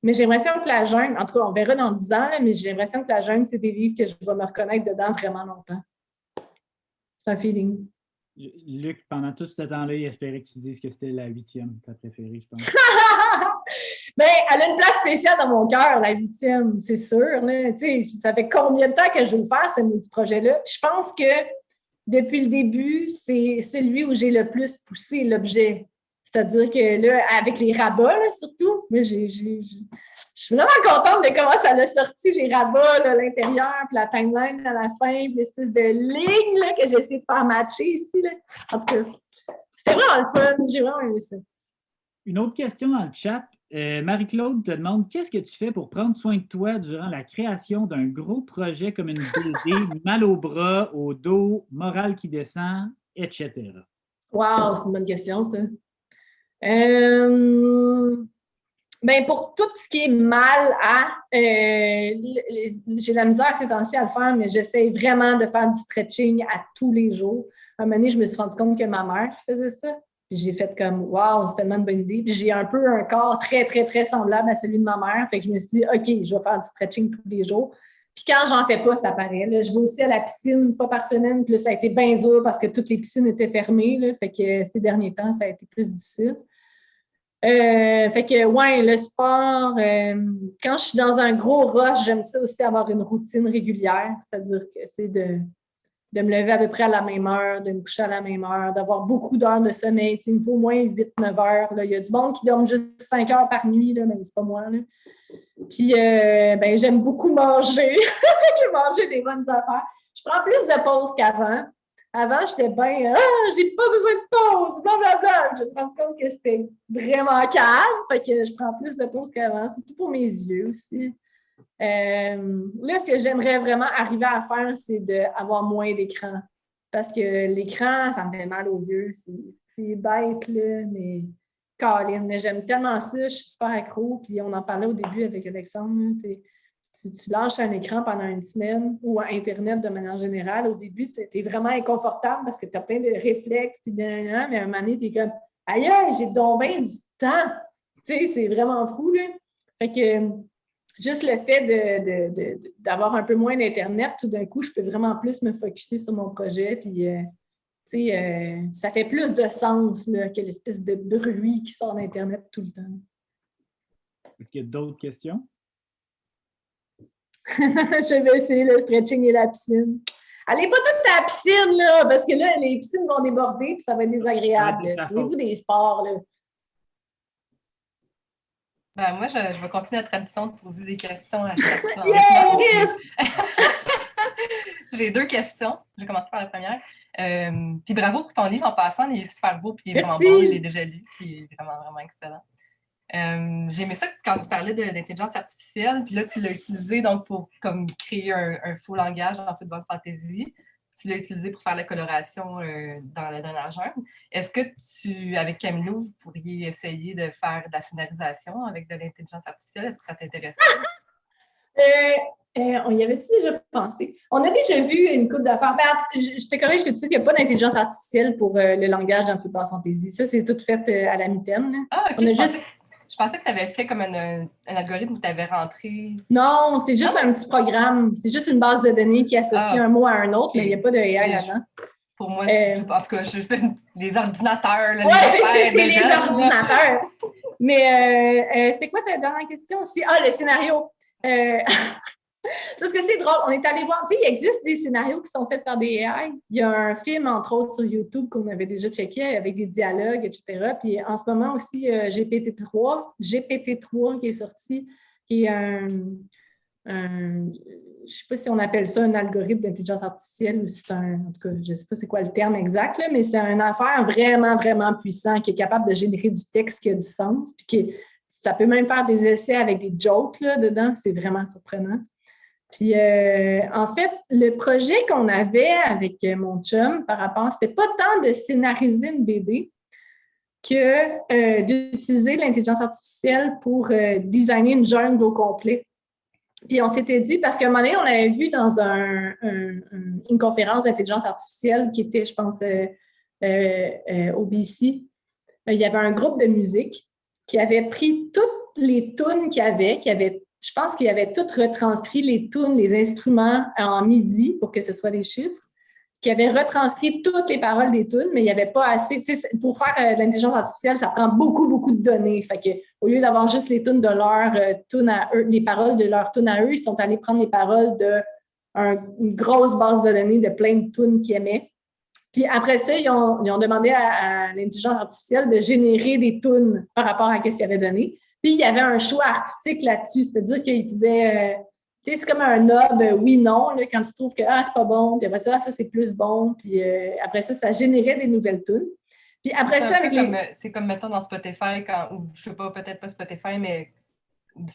mais j'ai l'impression que la jungle, en tout cas, on verra dans 10 ans, là, mais j'ai l'impression que la jungle, c'est des livres que je vais me reconnaître dedans vraiment longtemps. C'est un feeling. Luc, pendant tout ce temps-là, il espérait que tu dises que c'était la 8e, ta préférée, je pense. Bien, elle a une place spéciale dans mon cœur, la 8e, c'est sûr. Là. Ça fait combien de temps que je veux le faire, ce multi-projet-là? Je pense que depuis le début, c'est celui où j'ai le plus poussé l'objet. C'est-à-dire que là, avec les rabats, là, surtout, mais je suis vraiment contente de comment ça a sorti, les rabats là, à l'intérieur, puis la timeline à la fin, puis l'espèce de ligne là, que j'ai essayé de faire matcher ici. Là. En tout cas, c'était vraiment le fun. J'ai vraiment aimé ça. Une autre question dans le chat. Marie-Claude te demande qu'est-ce que tu fais pour prendre soin de toi durant la création d'un gros projet comme une BD, mal au bras, au dos, morale qui descend, etc. Wow, c'est une bonne question, ça. Ben pour tout ce qui est mal à... j'ai la misère ces temps-ci à le faire, mais j'essaie vraiment de faire du stretching à tous les jours. À un moment donné, je me suis rendu compte que ma mère faisait ça. Puis j'ai fait comme, wow, c'est tellement une bonne idée. Puis j'ai un peu un corps très, très, très semblable à celui de ma mère. Fait que je me suis dit, OK, je vais faire du stretching tous les jours. Puis quand j'en fais pas, ça paraît. Là, je vais aussi à la piscine une fois par semaine. Puis là, ça a été bien dur parce que toutes les piscines étaient fermées. Là, fait que ces derniers temps, ça a été plus difficile. Fait que, ouais, le sport, quand je suis dans un gros rush, j'aime ça aussi avoir une routine régulière. C'est-à-dire que c'est de me lever à peu près à la même heure, de me coucher à la même heure, d'avoir beaucoup d'heures de sommeil. Il me faut au moins 8-9 heures. Là. Il y a du monde qui dorme juste 5 heures par nuit, là, mais c'est pas moi. Là. Puis, ben, j'aime beaucoup manger. Je manger des bonnes affaires. Je prends plus de pauses qu'avant. Avant, j'étais bien j'ai pas besoin de pause, blablabla. Je me suis rendu compte que c'était vraiment calme. Fait que je prends plus de pauses qu'avant, surtout pour mes yeux aussi. Là, ce que j'aimerais vraiment arriver à faire, c'est d'avoir moins d'écran. Parce que l'écran, ça me fait mal aux yeux. C'est bête, là, mais câline. Mais j'aime tellement ça, je suis super accro. Puis on en parlait au début avec Alexandre. Tu lâches un écran pendant une semaine ou Internet de manière générale. Au début, tu es vraiment inconfortable parce que tu as plein de réflexes. Puis mais à un moment donné, tu es comme aïe, j'ai donc bien du temps. Tu sais, c'est vraiment fou, là. Fait que juste le fait d'avoir un peu moins d'Internet, tout d'un coup, je peux vraiment plus me focusser sur mon projet. Puis, ça fait plus de sens là, que l'espèce de bruit qui sort d'Internet tout le temps. Est-ce qu'il y a d'autres questions? Je vais essayer le stretching et la piscine. Allez pas toute à la piscine, là, parce que là, les piscines vont déborder et ça va être désagréable. Trouvez-vous des sports, là. Ben, moi, je vais continuer la tradition de poser des questions à chaque fois. Yes! J'ai 2 questions. Je vais commencer par la première. Puis bravo pour ton livre en passant. Il est super beau, puis il est vraiment beau. Il est déjà lu, puis il est vraiment, vraiment excellent. J'ai aimé ça quand tu parlais d'intelligence artificielle, puis là, tu l'as utilisé donc pour comme, créer un faux langage en football fantasy. Tu l'as utilisé pour faire la coloration dans la dernière jungle. Est-ce que avec Camilo, vous pourriez essayer de faire de la scénarisation avec de l'intelligence artificielle? Est-ce que ça t'intéresse? On y avait-tu déjà pensé? On a déjà vu une couple d'affaires. Je te corrige tout de suite, il n'y a pas d'intelligence artificielle pour le langage dans Football Fantasy. Ça, c'est tout fait à la mitaine. Là. Ah, OK. Je pensais que tu avais fait comme un algorithme où tu avais rentré... Non, c'est juste un petit programme. C'est juste une base de données qui associe un mot à un autre, mais il n'y a pas de AI là-dedans. Pour moi, en tout cas, je fais les ordinateurs. Oui, c'est les ordinateurs. Mais c'était quoi ta dernière question aussi? Ah, le scénario. Parce que c'est drôle, on est allé voir, tu sais, il existe des scénarios qui sont faits par des AI. Il y a un film, entre autres, sur YouTube qu'on avait déjà checké avec des dialogues, etc. Puis en ce moment aussi, GPT-3 qui est sorti, qui est je ne sais pas si on appelle ça un algorithme d'intelligence artificielle ou si c'est en tout cas, je ne sais pas c'est quoi le terme exact, là, mais c'est une affaire vraiment, vraiment puissant qui est capable de générer du texte qui a du sens, puis ça peut même faire des essais avec des jokes là, dedans. C'est vraiment surprenant. Puis, en fait, le projet qu'on avait avec mon chum par rapport, c'était pas tant de scénariser une BD que d'utiliser l'intelligence artificielle pour designer une jungle au complet. Puis, on s'était dit, parce qu'à un moment donné, on avait vu dans une conférence d'intelligence artificielle qui était, je pense, au BC, il y avait un groupe de musique qui avait pris toutes les tunes qu'il y avait, je pense qu'il avait tout retranscrit les tunes, les instruments en MIDI pour que ce soit des chiffres, qui avait retranscrit toutes les paroles des tunes, mais il n'y avait pas assez. Tu sais, pour faire de l'intelligence artificielle, ça prend beaucoup, beaucoup de données. Fait que, au lieu d'avoir juste les tunes de leur tune à eux, les paroles de leur tune à eux, ils sont allés prendre les paroles d'une grosse base de données de plein de tunes qu'ils aimaient. Puis après ça, ils ont demandé à l'intelligence artificielle de générer des tunes par rapport à ce qu'ils avaient donné. Puis il y avait un choix artistique là-dessus, c'est-à-dire qu'ils pouvaient... tu sais, c'est comme un nob oui-non, là, quand tu trouves que c'est pas bon, puis après ça, c'est plus bon, puis après ça générait des nouvelles tunes. Puis après ça, avec c'est comme, mettons, dans Spotify, ou je sais pas, peut-être pas Spotify, mais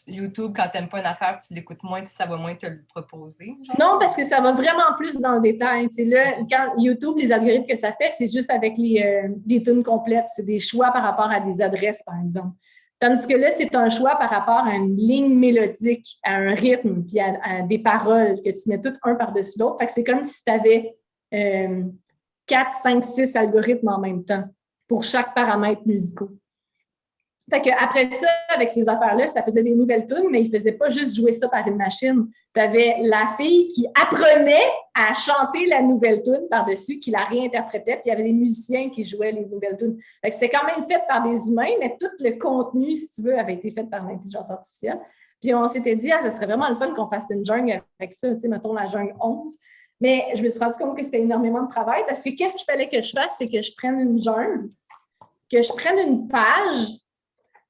YouTube, quand tu n'aimes pas une affaire, tu l'écoutes moins, ça va moins te le proposer. Genre. Non, parce que ça va vraiment plus dans le détail. Tu sais, là, quand YouTube, les algorithmes que ça fait, c'est juste avec des tunes complètes. C'est des choix par rapport à des adresses, par exemple. Tandis que là, c'est un choix par rapport à une ligne mélodique, à un rythme, puis à des paroles que tu mets toutes un par-dessus l'autre. Fait que c'est comme si tu avais 4, 5, 6 algorithmes en même temps pour chaque paramètre musical. Fait qu'après ça, avec ces affaires-là, ça faisait des nouvelles tunes, mais ils ne faisaient pas juste jouer ça par une machine. Tu avais la fille qui apprenait à chanter la nouvelle tune par-dessus, qui la réinterprétait, puis il y avait des musiciens qui jouaient les nouvelles tunes. Fait que c'était quand même fait par des humains, mais tout le contenu, si tu veux, avait été fait par l'intelligence artificielle. Puis on s'était dit, ça serait vraiment le fun qu'on fasse une jungle avec ça, tu sais, mettons la jungle 11. Mais je me suis rendu compte que c'était énormément de travail parce que qu'est-ce qu'il fallait que je fasse, c'est que je prenne une jungle, que je prenne une page,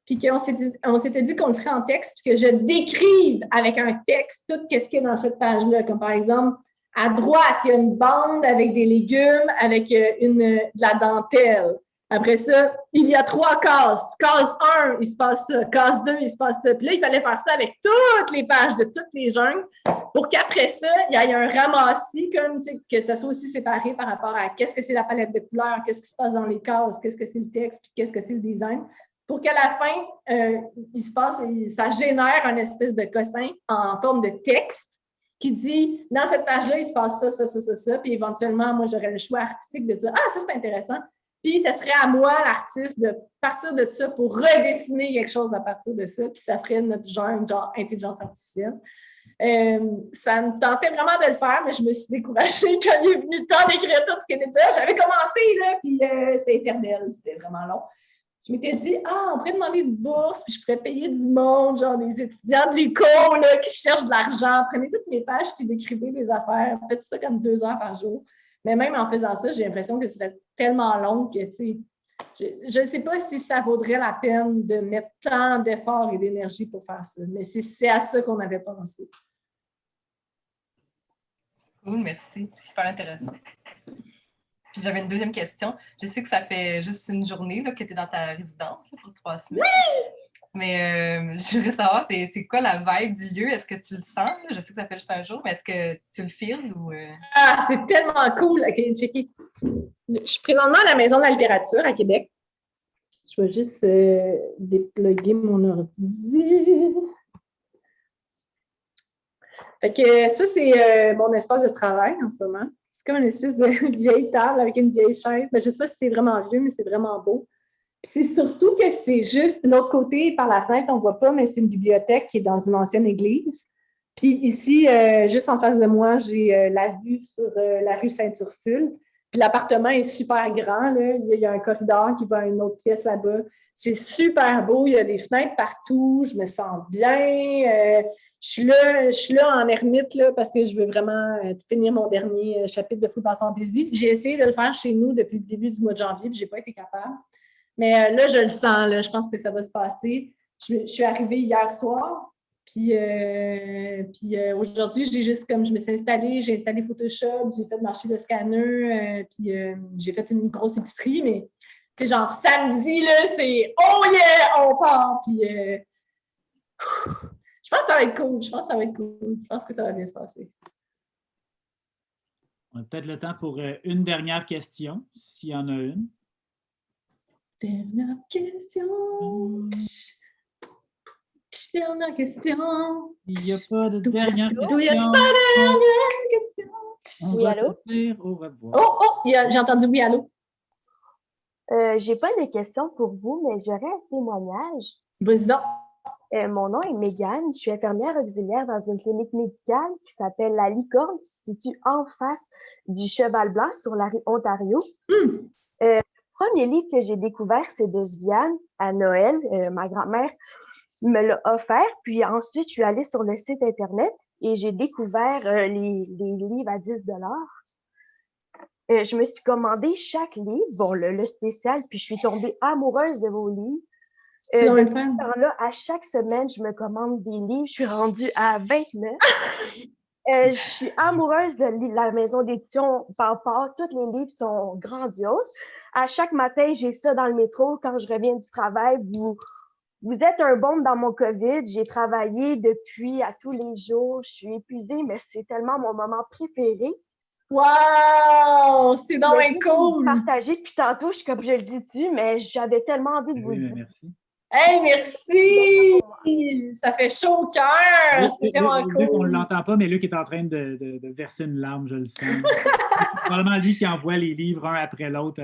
puis qu'on s'était dit qu'on le ferait en texte, puis que je décrive avec un texte tout ce qu'il y a dans cette page-là. Comme par exemple, à droite, il y a une bande avec des légumes, avec de la dentelle. Après ça, il y a 3 cases. Case 1, il se passe ça. Case 2, il se passe ça. Puis là, il fallait faire ça avec toutes les pages de toutes les jungles pour qu'après ça, il y ait un ramassis, comme, que ça soit aussi séparé par rapport à qu'est-ce que c'est la palette de couleurs, qu'est-ce qui se passe dans les cases, qu'est-ce que c'est le texte, puis qu'est-ce que c'est le design. Pour qu'à la fin, ça génère un espèce de cossin en forme de texte qui dit, dans cette page-là, il se passe ça, ça, ça, ça, ça. Puis éventuellement, moi, j'aurais le choix artistique de dire, ça, c'est intéressant. Puis, ça serait à moi, l'artiste, de partir de ça pour redessiner quelque chose à partir de ça. Puis, ça ferait notre genre intelligence artificielle. Ça me tentait vraiment de le faire, mais je me suis découragée quand il est venu le temps d'écrire tout ce qui était là. J'avais commencé, là, puis c'était éternel. C'était vraiment long. Je m'étais dit, on pourrait demander une bourse, puis je pourrais payer du monde, genre des étudiants de l'éco là, qui cherchent de l'argent. Prenez toutes mes pages, puis décrivez des affaires. Faites ça comme 2 heures par jour. Mais même en faisant ça, j'ai l'impression que c'était tellement long que, tu sais, je ne sais pas si ça vaudrait la peine de mettre tant d'efforts et d'énergie pour faire ça. Mais c'est à ça qu'on avait pensé. Cool, merci. C'est super intéressant. Puis j'avais une deuxième question. Je sais que ça fait juste une journée là, que tu es dans ta résidence là, pour 3 semaines. Oui! Mais je voudrais savoir, c'est quoi la vibe du lieu? Est-ce que tu le sens? Je sais que ça fait juste un jour, mais est-ce que tu le feels ou... Ah, c'est tellement cool! OK, checker. Je suis présentement à la Maison de la littérature à Québec. Je vais juste dépluguer mon ordi. Fait que ça, c'est mon espace de travail en ce moment. C'est comme une espèce de vieille table avec une vieille chaise. Mais je ne sais pas si c'est vraiment vieux, mais c'est vraiment beau. Puis c'est surtout que c'est juste l'autre côté, par la fenêtre, on ne voit pas, mais c'est une bibliothèque qui est dans une ancienne église. Puis ici, juste en face de moi, j'ai la vue sur la rue Sainte-Ursule. Puis l'appartement est super grand, là. Il y a un corridor qui va à une autre pièce là-bas. C'est super beau, il y a des fenêtres partout, je me sens bien. Je suis là en ermite là, parce que je veux vraiment finir mon dernier chapitre de Football Fantasy. J'ai essayé de le faire chez nous depuis le début du mois de janvier, puis je n'ai pas été capable. Mais là, je le sens, là, je pense que ça va se passer. Je suis arrivée hier soir, puis aujourd'hui, je me suis installée, j'ai installé Photoshop, j'ai fait marcher le scanner, puis j'ai fait une grosse épicerie, mais tu sais, genre samedi, là, c'est « Oh yeah, on part! » Puis je pense que ça va être cool, je pense que ça va bien se passer. On a peut-être le temps pour une dernière question, s'il y en a une. Dernière question. Dernière question. Il n'y a pas de dernière question. Il n'y a pas de dernière question. On va te dire au revoir. J'ai entendu oui, allô. J'ai pas de questions pour vous, mais j'aurais un témoignage. Vas-y donc. Mon nom est Mégane, je suis infirmière auxiliaire dans une clinique médicale qui s'appelle La Licorne, qui se situe en face du Cheval Blanc sur la rue Ontario. Le premier livre que j'ai découvert, c'est de Sviane à Noël. Ma grand-mère me l'a offert, puis ensuite, je suis allée sur le site Internet et j'ai découvert les livres à 10 $. Je me suis commandé chaque livre, bon, le spécial, puis je suis tombée amoureuse de vos livres. Depuis ce temps-là, à chaque semaine, je me commande des livres. Je suis rendue à 29. Je suis amoureuse de la maison d'édition Papa. Tous les livres sont grandioses. À chaque matin, j'ai ça dans le métro. Quand je reviens du travail, vous êtes un baume dans mon COVID. J'ai travaillé depuis à tous les jours. Je suis épuisée, mais c'est tellement mon moment préféré. Wow! C'est donc cool! Partagé depuis tantôt, je le dis dessus, mais j'avais tellement envie de vous le dire. Merci. Hey, merci! Ça fait chaud au cœur! C'est vraiment cool! Luc, on ne l'entend pas, mais Luc est en train de verser une larme, je le sens. C'est probablement lui qui envoie les livres un après l'autre.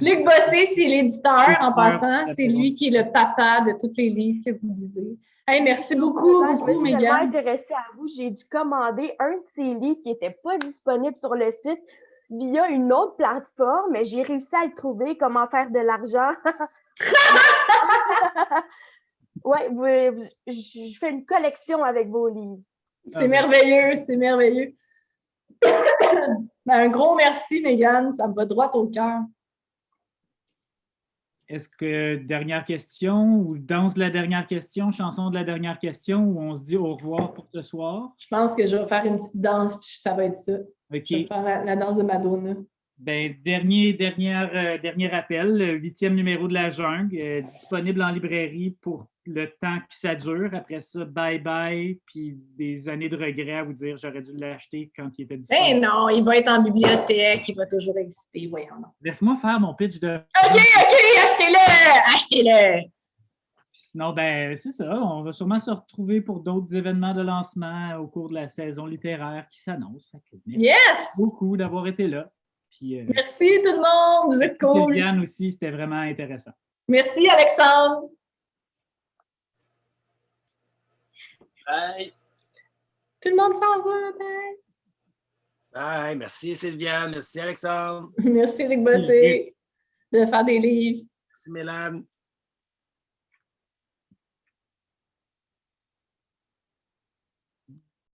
Luc Bossé, c'est l'éditeur en passant. C'est lui qui est le papa de tous les livres que vous lisez. Hey, merci beaucoup, Mégane. Je me suis tellement intéressée à vous. J'ai dû commander un de ces livres qui n'était pas disponible sur le site via une autre plateforme, mais j'ai réussi à le trouver, comment faire de l'argent. Ouais, je fais une collection avec vos livres. C'est merveilleux, c'est merveilleux. Un gros merci, Mégane, ça me va droit au cœur. Est-ce que dernière question ou danse de la dernière question, chanson de la dernière question ou on se dit au revoir pour ce soir? Je pense que je vais faire une petite danse puis ça va être ça. OK. Je vais faire la danse de Madonna. Ben, dernier appel, le 8e numéro de La Jungle, disponible en librairie pour le temps que ça dure. Après ça, bye-bye, puis des années de regret à vous dire j'aurais dû l'acheter quand il était disponible. Ben non, il va être en bibliothèque, il va toujours exister, voyons. Laisse-moi faire mon pitch de... OK, achetez-le! Achetez-le! Sinon, ben, c'est ça. On va sûrement se retrouver pour d'autres événements de lancement au cours de la saison littéraire qui s'annonce. Yes! Beaucoup d'avoir été là. Puis, merci tout le monde, vous êtes cool. Sylviane aussi, c'était vraiment intéressant. Merci Alexandre. Bye. Tout le monde s'en va, bye. Bye. Merci Sylviane, merci Alexandre. Merci Luc Bossé de faire des livres. Merci Mélane.